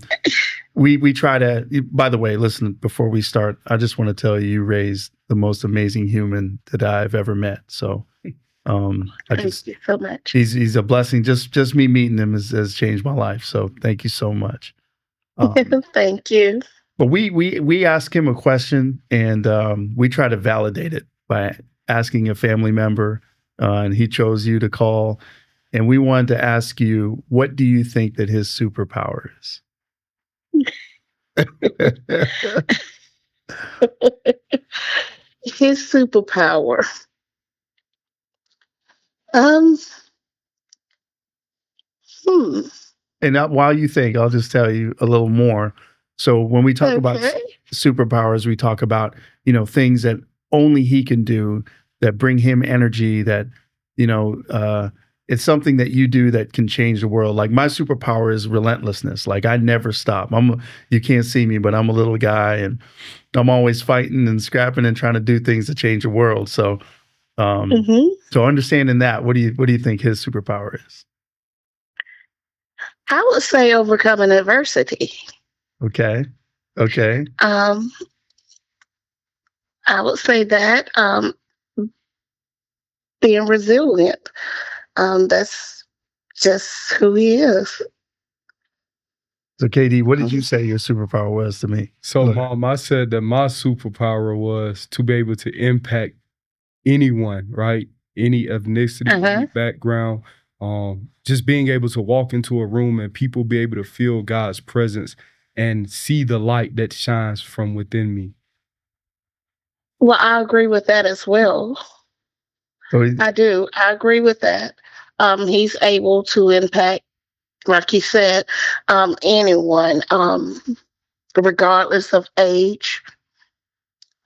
we try to. By the way, listen. Before we start, I just want to tell you, you raised the most amazing human that I've ever met. So, Thank you so much. he's a blessing. Just me meeting him has changed my life. So, thank you so much. Thank you. But we ask him a question, and we try to validate it by asking a family member, and he chose you to call. And we wanted to ask you, what do you think that his superpower is? His superpower. Um, hmm. And while you think, I'll just tell you a little more. So when we talk about Okay. superpowers, we talk about, things that only he can do, that bring him energy, that, it's something that you do that can change the world. Like, my superpower is relentlessness. Like, I never stop. You can't see me, but I'm a little guy, and I'm always fighting and scrapping and trying to do things to change the world. So, hmm so understanding that, what do you think his superpower is? I would say overcoming adversity. Okay. Um, I would say that being resilient. That's just who he is. So, KD, what did you say your superpower was to me? So, Look. Mom, I said that my superpower was to be able to impact anyone, right? Any ethnicity, any background. Just being able to walk into a room and people be able to feel God's presence and see the light that shines from within me. Well, I agree with that as well. So I do. I agree with that. He's able to impact, like you said, anyone, regardless of age,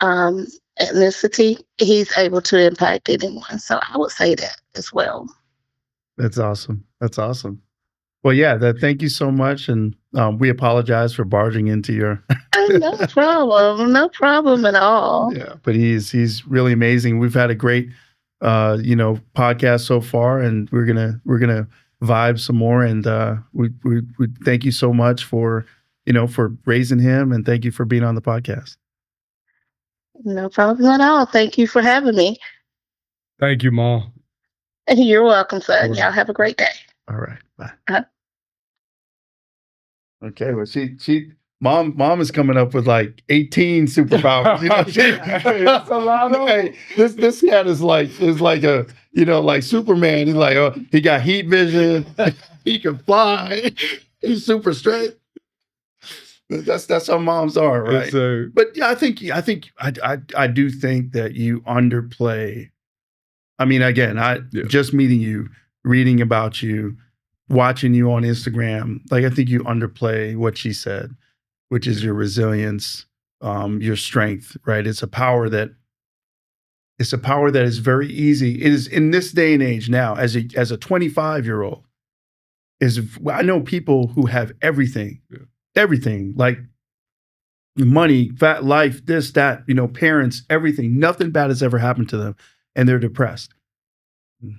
ethnicity. He's able to impact anyone. So I would say that as well. That's awesome. Well, yeah, thank you so much. And we apologize for barging into your. No problem. No problem at all. Yeah, but he's really amazing. We've had a great, podcast so far, and we're gonna vibe some more. And we thank you so much for raising him, and thank you for being on the podcast. No problem at all. Thank you for having me. Thank you, Mom. You're welcome, son. All right. Y'all have a great day. All right, bye. Uh-huh. Okay, well, mom is coming up with like 18 superpowers. That's a lot of Hey, this cat is like a like Superman. He's like, oh, he got heat vision. He can fly. He's super straight. That's how moms are, right? Yes, sir. But yeah, I do think that you underplay. I mean, again, just meeting you, reading about you, watching you on Instagram, like, I think you underplay what she said, which is your resilience, your strength, right? It's a power that is very easy. It is in this day and age now, as a 25-year-old, I know people who have everything, like money, fat life, this, that, parents, everything. Nothing bad has ever happened to them, and they're depressed.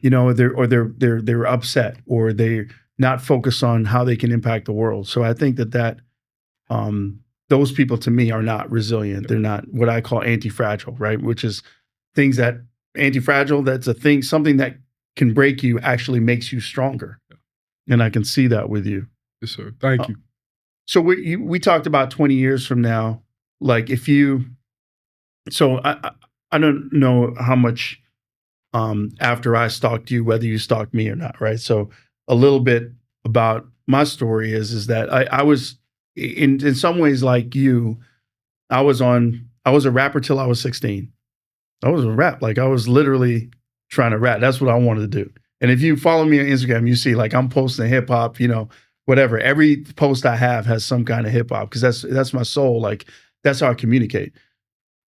They're upset, or they're not focused on how they can impact the world. So I think that those people, to me, are not resilient. They're not what I call anti-fragile, right? Which is things that anti-fragile. That's a thing, something that can break you actually makes you stronger, and I can see that with you. Yes, sir. Thank you. So we talked about 20 years from now, like so I don't know how much after I stalked you, whether you stalked me or not, right? So a little bit about my story is that I was in some ways like you. I was a rapper till I was 16. I was a rap, like I was literally trying to rap. That's what I wanted to do. And if you follow me on Instagram, you see like I'm posting hip hop, whatever. Every post I have has some kind of hip hop, because that's my soul. Like, that's how I communicate.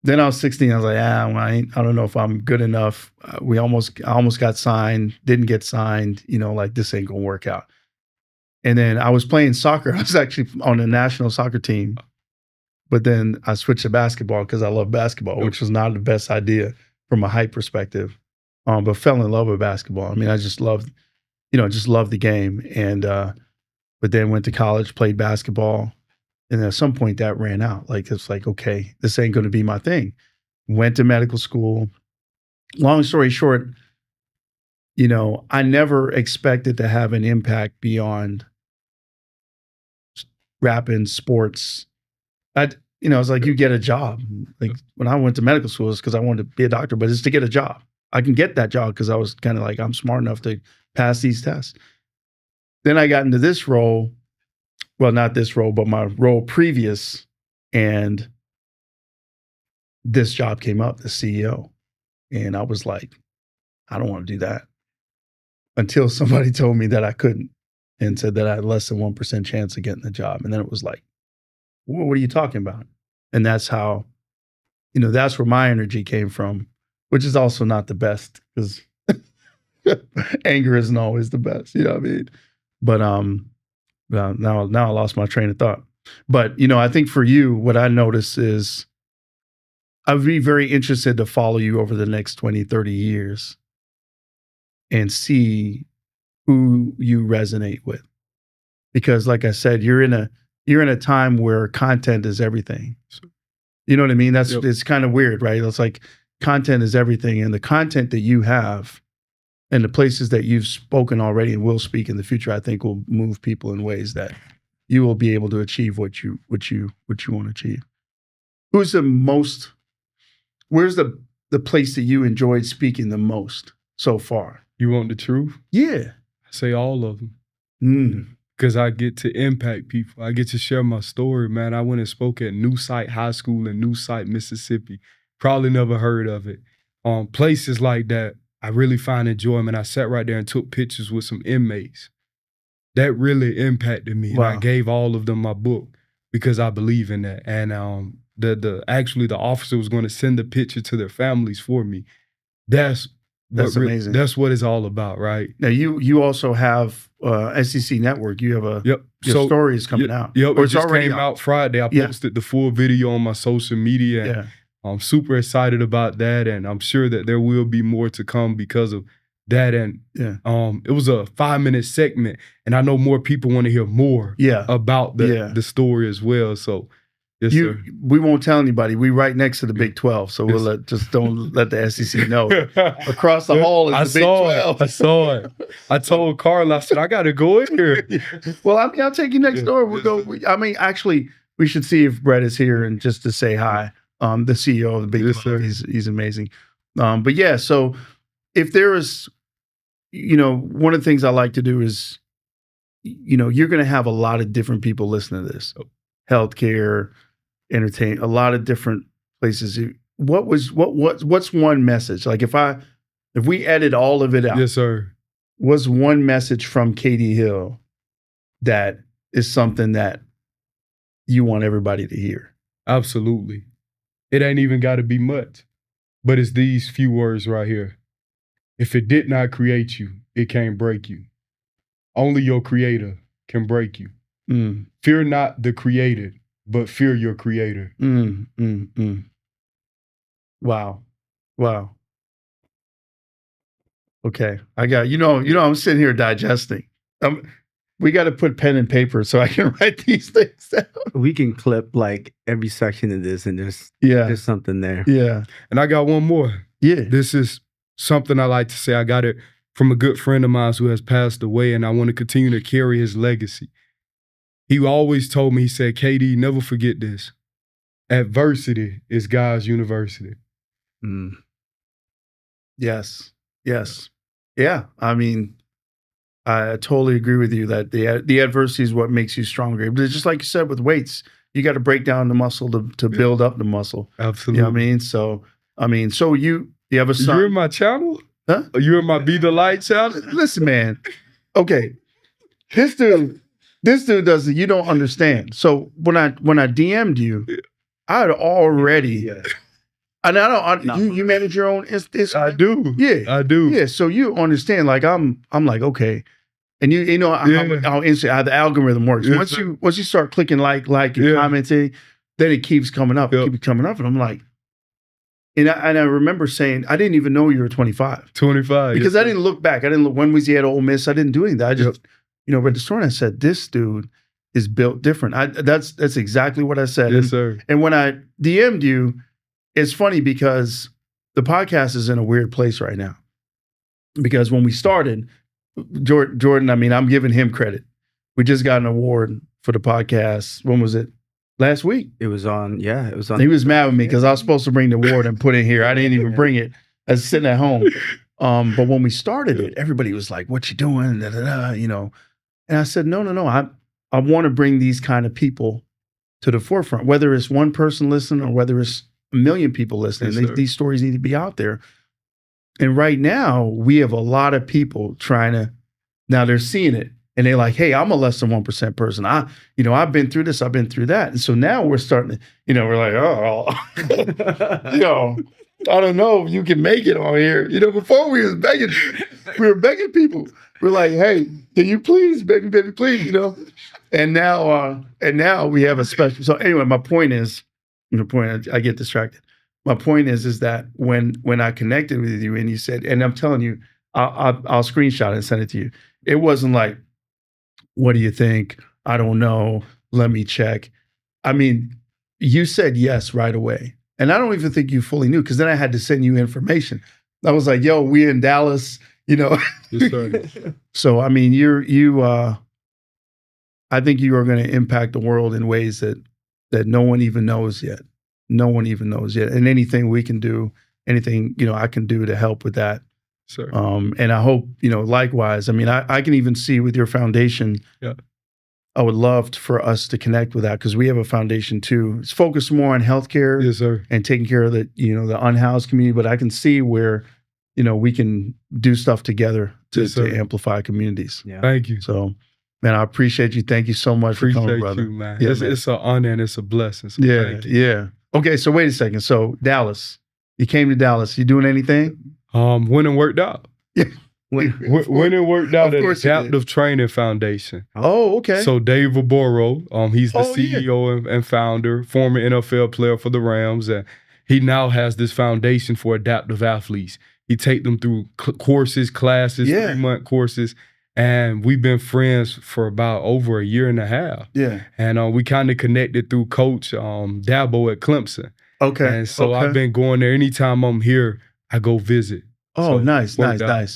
Then I was 16. I was like, I don't know if I'm good enough. I almost got signed, didn't get signed. Like, this ain't gonna work out. And then I was playing soccer. I was actually on a national soccer team, but then I switched to basketball because I love basketball, which was not the best idea from a height perspective. but fell in love with basketball. I mean, I just loved the game. And but then went to college, played basketball, and at some point that ran out. Like it's like, okay, this ain't going to be my thing. Went to medical school. Long story short, I never expected to have an impact beyond rap and sports. It's like you get a job. Like when I went to medical school, it's because I wanted to be a doctor, but it's to get a job. I can get that job because I was kind of like, I'm smart enough to pass these tests. Then I got into this role. Well, not this role, but my role previous. And this job came up, the CEO. And I was like, I don't want to do that. Until somebody told me that I couldn't and said that I had less than 1% chance of getting the job. And then it was like, what are you talking about? And that's how, that's where my energy came from, which is also not the best because anger isn't always the best, you know what I mean? But now I lost my train of thought. But, I think for you, what I notice is I would be very interested to follow you over the next 20, 30 years and see who you resonate with. Because like I said, you're in a time where content is everything. You know what I mean? It's kind of weird, right? It's like content is everything. And the content that you have and the places that you've spoken already and will speak in the future, I think will move people in ways that you will be able to achieve what you want to achieve. Where's the place that you enjoyed speaking the most so far? You want the truth? Yeah. I say all of them. Because I get to impact people. I get to share my story, man. I went and spoke at New Site High School in New Site, Mississippi. Probably never heard of it. Places like that, I really find enjoyment. I sat right there and took pictures with some inmates. That really impacted me. Wow. And I gave all of them my book because I believe in that. And the officer was going to send the picture to their families for me. That's amazing. That's what it's all about, right? Now you also have SEC Network. You have your story is coming out. Yep, it just came out Friday. I posted the full video on my social media. And I'm super excited about that, and I'm sure that there will be more to come because of that. And it was a 5-minute segment, and I know more people want to hear more about the story as well. So. Yes, sir. We won't tell anybody. We right next to the Big 12, so we'll don't let the SEC know. Across the hall is the Big 12. I saw it. I told Carl, I said, I got to go in here. Well, I'll take you next door. We'll go. Actually, we should see if Brett is here and just to say hi. The CEO of the Big 12. He's amazing. But yeah, so if there is, one of the things I like to do is, you're going to have a lot of different people listening to this. Healthcare, entertain, a lot of different places. What's one message? Like if we edit all of it out, yes, sir. What's one message from Katie Hill that is something that you want everybody to hear? Absolutely. It ain't even got to be much, but it's these few words right here. If it did not create you, it can't break you. Only your creator can break you. Fear not the created, but fear your creator. Wow. Okay. I got, I'm sitting here digesting. We got to put pen and paper so I can write these things down. We can clip like every section of this and there's something there. Yeah. And I got one more. Yeah. This is something I like to say. I got it from a good friend of mine who has passed away, and I want to continue to carry his legacy. He always told me, he said, KD, never forget this. Adversity is God's university. Yes. Yeah. I mean, I totally agree with you that the adversity is what makes you stronger. But it's just like you said with weights, you got to break down the muscle to build up the muscle. Absolutely. You know what I mean? So you have a son. You're in my channel? Huh? You're in my Be the Light channel? Listen, man. Okay. This dude doesn't, you don't understand. So when I DM'd you, I had already, and you manage your own Instagram? I do. Yeah. I do. Yeah. So you understand, like I'm like, okay. And how the algorithm works. Yes, Once you start clicking like and commenting, then it keeps coming up. Yep. And I'm like, And I remember saying, I didn't even know you were 25. 25. Because yes, I didn't look back. I didn't look, when was he at Ole Miss? I didn't do anything. I just, read the story and I said, this dude is built different. That's exactly what I said. Yes, sir. And when I DM'd you, it's funny because the podcast is in a weird place right now. Because when we started, Jordan, I mean, I'm giving him credit. We just got an award for the podcast. When was it? Last week. It was on. He was mad with me because I was supposed to bring the award and put it here. I didn't even bring it. I was sitting at home. But when we started it, everybody was like, what you doing? Da, da, da, And I said, no. I want to bring these kind of people to the forefront, whether it's one person listening or whether it's a million people listening. Yes, These stories need to be out there. And right now, we have a lot of people trying to, now they're seeing it. And they're like, hey, I'm a less than 1% person. I've been through this, I've been through that. And so now we're starting to, we're like, I don't know if you can make it on here. Before we were begging people. We're like, hey, can you please, baby, please, And now we have a special. So anyway, my point is, I get distracted. My point is that when I connected with you and you said, and I'm telling you, I'll screenshot it and send it to you. It wasn't like, what do you think? I don't know. Let me check. I mean, you said yes right away. And I don't even think you fully knew because then I had to send you information. I was like, yo, we in Dallas, Yes, sir. So, I mean, I think you are going to impact the world in ways that no one even knows yet. No one even knows yet. And anything we can do, anything, I can do to help with that. Sure. And I hope, likewise, I mean, I can even see with your foundation, I would love for us to connect with that because we have a foundation too. It's focused more on healthcare, yes, sir, and taking care of the, the unhoused community. But I can see where, we can do stuff together to amplify communities. Yeah. Thank you. So, man, I appreciate you. Thank you so much for coming, brother. You, man. Yeah, it's an honor and it's a blessing. So yeah. Okay, so wait a second. So Dallas, you came to Dallas. You doing anything? Went and worked out. Yeah. Went and worked out at Adaptive Training Foundation. Oh, okay. So Dave Voboro, he's the CEO and founder, former NFL player for the Rams, and he now has this foundation for adaptive athletes. He take them through courses, classes, 3-month courses, and we've been friends for about over a year and a half. Yeah. And we kind of connected through Coach Dabo at Clemson. Okay. And so I've been going there. Anytime I'm here, I go visit. Oh, so nice.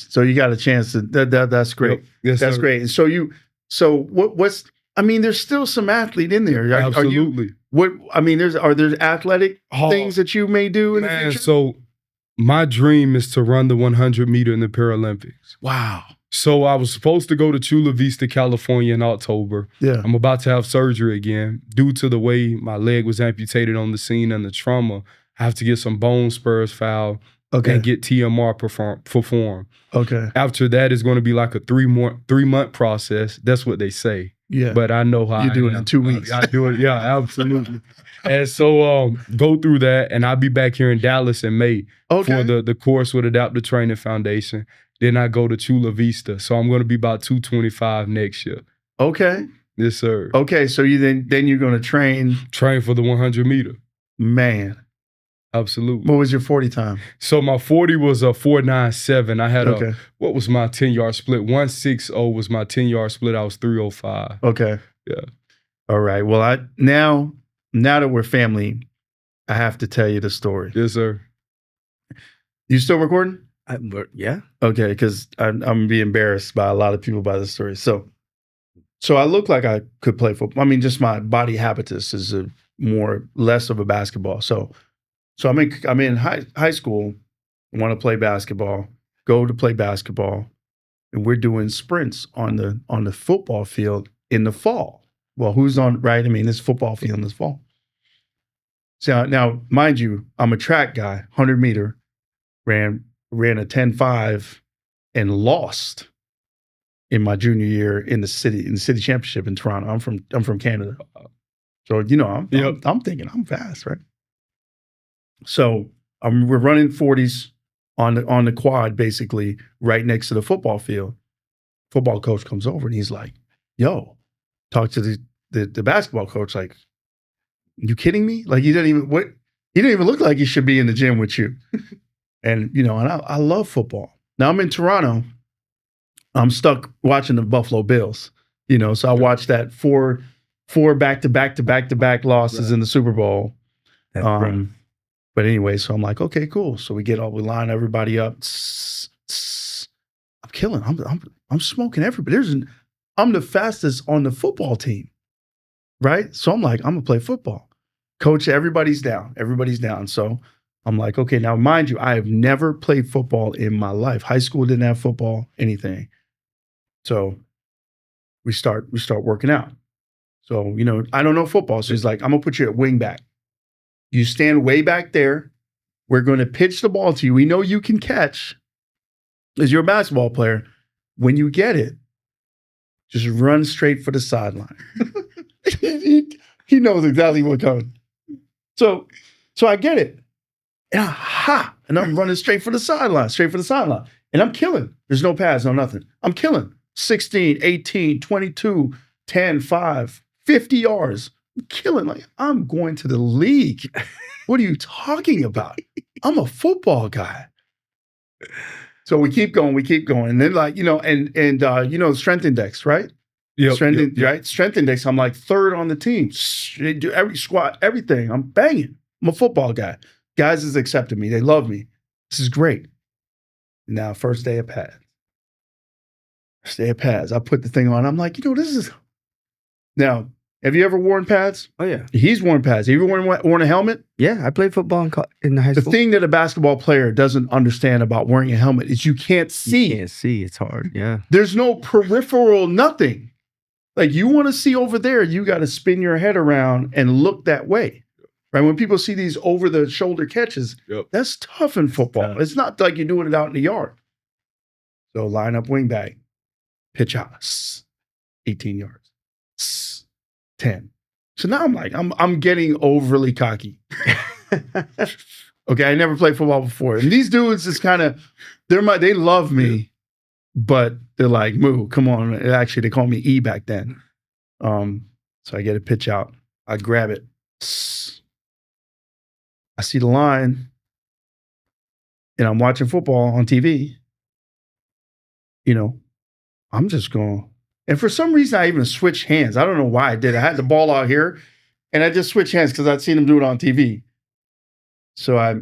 So you got a chance to that's great. Yep. Yes, that's sir. great. And so what's I mean, there's still some athlete in there. Absolutely. Are there athletic things that you may do in the future? So my dream is to run the 100 meter in the Paralympics. Wow. So I was supposed to go to Chula Vista, California in October. Yeah. I'm about to have surgery again. Due to the way my leg was amputated on the scene and the trauma, I have to get some bone spurs filed and get TMR performed. Okay. After that, it's going to be like a 3-month process. That's what they say. Yeah. But I know how you do it in 2 weeks. I do it. Yeah, absolutely. And so go through that, and I'll be back here in Dallas in May for the course with Adaptive Training Foundation. Then I go to Chula Vista. So I'm going to be about 225 next year. Okay. Yes, sir. Okay, so you then you're going to train for the 100 meter. Man. Absolutely. What was your 40 time? So my 40 was a 4.97. I had what was my 10-yard split? 1.60 was my 10-yard split. I was 3.05. Okay. Yeah. All right. Well, now that we're family, I have to tell you the story. Yes, sir. You still recording? Yeah. Okay, because I'm gonna be embarrassed by a lot of people by this story. So I look like I could play football. I mean, just my body habitus is less of a basketball. So I'm in high school, want to play basketball, go to play basketball, and we're doing sprints on the football field in the fall. Well, who's on, right? I mean, this football field in this fall. So now, mind you, I'm a track guy, 100 meter, ran a 10.5 and lost in my junior year in the city championship in Toronto. I'm from Canada. So, I'm thinking I'm fast, right? So we're running 40s on the quad, basically right next to the football field. Football coach comes over and he's like, yo, talk to the basketball coach, like, you kidding me? Like, you didn't even, what? He didn't even look like he should be in the gym with you. And, you know, and I love football. Now I'm in Toronto. I'm stuck watching the Buffalo Bills, you know, so I watched that four back-to-back losses in the Super Bowl. But anyway, so I'm like, okay, cool. So we line everybody up. I'm killing. I'm smoking everybody. I'm the fastest on the football team, right? So I'm like, I'm gonna play football. Coach, everybody's down. So I'm like, okay, now mind you, I have never played football in my life. High school didn't have football, anything. So we start working out. So, you know, I don't know football. So he's like, I'm gonna put you at wing back. You stand way back there. We're gonna pitch the ball to you. We know you can catch, because you're a basketball player. When you get it, just run straight for the sideline. he knows exactly what's coming. So I get it. And I'm running straight for the sideline. And I'm killing. There's no pads, no nothing. I'm killing. 16, 18, 22, 10, 5, 50 yards. I'm killing. Like, I'm going to the league. What are you talking about? I'm a football guy. So we keep going. And then, like, you know, and you know, strength index, right? Yeah. Right? Strength index, I'm like third on the team. They do every squat, everything. I'm banging. I'm a football guy. Guys has accepted me. They love me. This is great. Now, first day of pads. I put the thing on. I'm like, you know, this is... Now, have you ever worn pads? Oh, yeah. He's worn pads. Have you ever worn a helmet? Yeah, I played football in high school. The thing that a basketball player doesn't understand about wearing a helmet is you can't see. You can't see. It's hard, yeah. There's no peripheral nothing. Like, you want to see over there, you got to spin your head around and look that way. Right? When people see these over-the-shoulder catches, that's tough in football. It's not like you're doing it out in the yard. So line up wing back, pitch out, 18 yards, 10. So now I'm like, I'm getting overly cocky. Okay, I never played football before. And these dudes is kind of, they love me, but they're like, Moo, come on. Actually, they called me E back then. So I get a pitch out. I grab it. I see the line, and I'm watching football on TV. You know, I'm just going. And for some reason, I even switched hands. I don't know why I did. I had the ball out here, and I just switched hands because I'd seen him do it on TV. So I,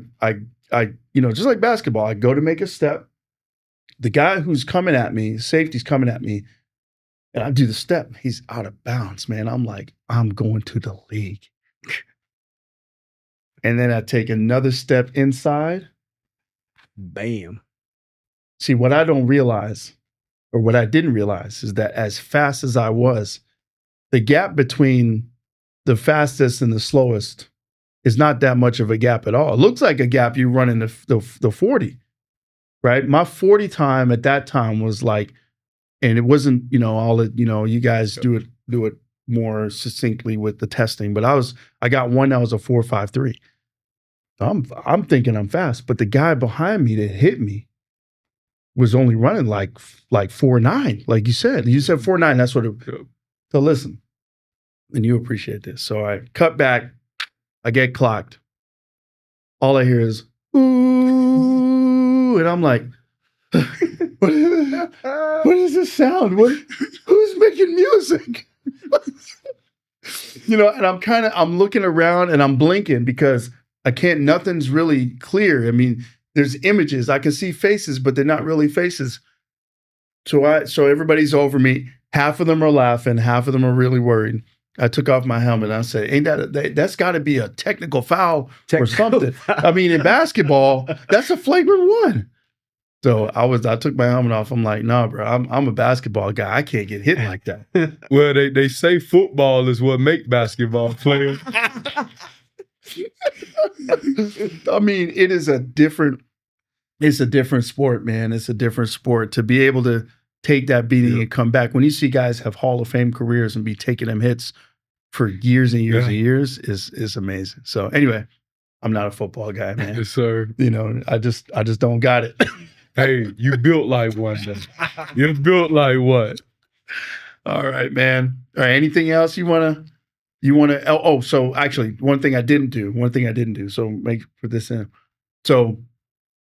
you know, just like basketball, I go to make a step. The guy who's coming at me, safety's coming at me, and I do the step. He's out of bounds, man. I'm like, I'm going to the league. And then I take another step inside. Bam. See, what I don't realize, or what I didn't realize, is that as fast as I was, the gap between the fastest and the slowest is not that much of a gap at all. It looks like a gap you run in the 40, right? My 40 time at that time was like, and it wasn't, you know, all it, you know, you guys do it more succinctly with the testing, but I got one that was a 4.53. I'm thinking I'm fast, but the guy behind me that hit me was only running like 4.9, like you said. You said 4.9. That's what it. So listen, and you appreciate this. So I cut back. I get clocked. All I hear is ooh, and I'm like, what is this sound? Who's making music? You know, and I'm looking around and I'm blinking because nothing's really clear. I mean, there's images. I can see faces, but they're not really faces. So everybody's over me. Half of them are laughing. Half of them are really worried. I took off my helmet. And I said, ain't that's got to be a technical foul or something. I mean, in basketball, that's a flagrant one. So I took my helmet off. I'm like, nah, bro, I'm a basketball guy. I can't get hit like that. Well, they say football is what make basketball players. I mean, it's a different sport, man. It's a different sport. To be able to take that beating and come back. When you see guys have Hall of Fame careers and be taking them hits for years and years and years is amazing. So anyway, I'm not a football guy, man. Yes, sir. You know, I just don't got it. Hey, you built like one. You're built like what? All right, man. All right. Anything else you want to You want to? So actually, one thing I didn't do. So put this in. So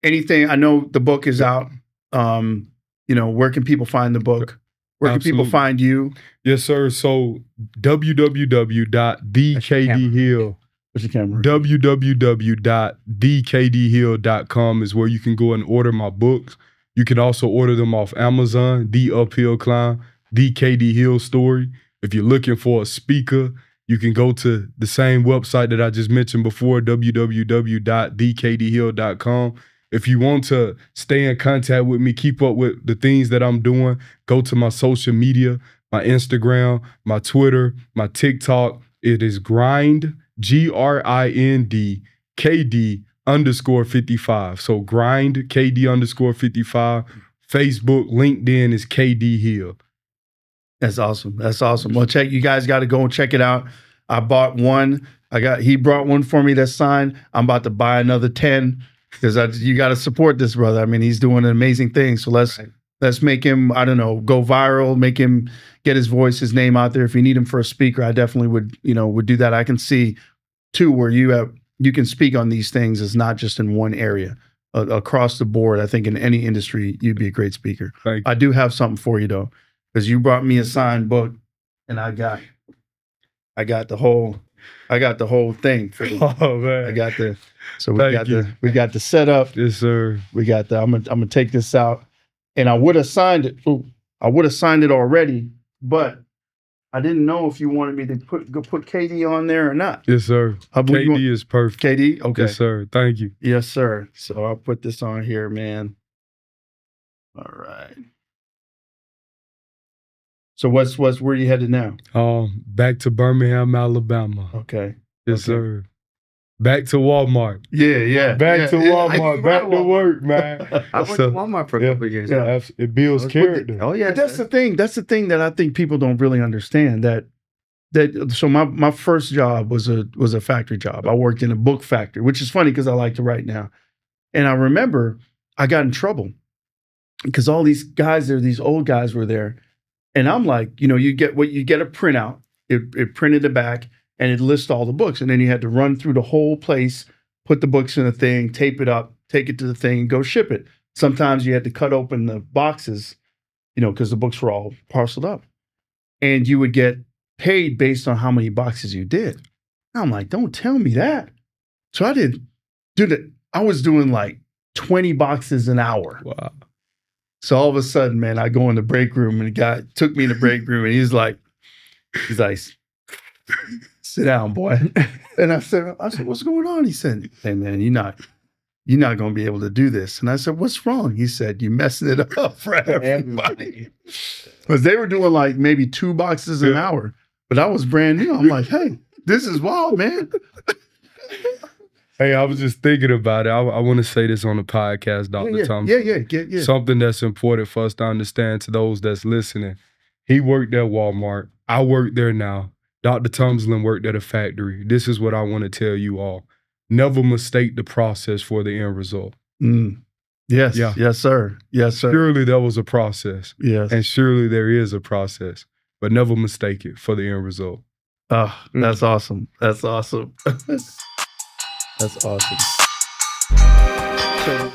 anything? I know the book is out. Where can people find the book? Where can people find you? Yes, sir. So www.thekdhill. What's your camera? www.thekdhill.com is where you can go and order my books. You can also order them off Amazon, The Uphill Climb, The KD Hill Story. If you're looking for a speaker, you can go to the same website that I just mentioned before, www.thekdhill.com. If you want to stay in contact with me, keep up with the things that I'm doing, go to my social media, my Instagram, my Twitter, my TikTok. It is grind, GRIND, KD_55. So grind, KD_55. Facebook, LinkedIn is KD Hill. That's awesome. Well, you guys got to go and check it out. I bought one. He brought one for me that's signed. I'm about to buy another 10 because you got to support this brother. I mean, he's doing an amazing thing. So let's make him, I don't know, go viral, make him get his voice, his name out there. If you need him for a speaker, I definitely would do that. I can see too where you can speak on these things. It's not just in one area. Across the board, I think in any industry, you'd be a great speaker. I do have something for you though, because you brought me a signed book, and I got the whole thing. Oh man, we got the setup. Yes, sir. We got the. I'm gonna take this out, and I would have signed it. I would have signed it already, but I didn't know if you wanted me to put KD on there or not. Yes, sir. KD is perfect. KD, okay. Yes, sir. Thank you. Yes, sir. So I'll put this on here, man. All right. So where you headed now? Back to Birmingham, Alabama. Okay. Yes, sir. Back to Walmart. Yeah. Back to Walmart. Back to work, man. I went to Walmart for a couple of years. Yeah, it builds character. Oh yeah, that's the thing. That's the thing that I think people don't really understand. So my first job was a factory job. I worked in a book factory, which is funny because I like to write now. And I remember I got in trouble because all these guys there, these old guys were there. And I'm like, you get a printout. It printed it back and it lists all the books. And then you had to run through the whole place, put the books in a thing, tape it up, take it to the thing, and go ship it. Sometimes you had to cut open the boxes, because the books were all parceled up. And you would get paid based on how many boxes you did. And I'm like, don't tell me that. So I I was doing like 20 boxes an hour. Wow. So all of a sudden, man, I go in the break room and the guy took me in the break room and he's like, sit down, boy. And I said, what's going on? He said, hey man, you're not going to be able to do this. And I said, what's wrong? He said, you're messing it up for everybody. Because they were doing like maybe 2 boxes an hour, but I was brand new. I'm like, hey, this is wild, man. Hey, I was just thinking about it. I want to say this on the podcast, Dr. Thompson. Yeah. Something that's important for us to understand to those that's listening. He worked at Walmart. I work there now. Dr. Tomlinson worked at a factory. This is what I want to tell you all. Never mistake the process for the end result. Yes. Yeah. Yes, sir. Yes, sir. Surely there was a process. Yes. And surely there is a process. But never mistake it for the end result. Oh, that's awesome. That's awesome. That's awesome. So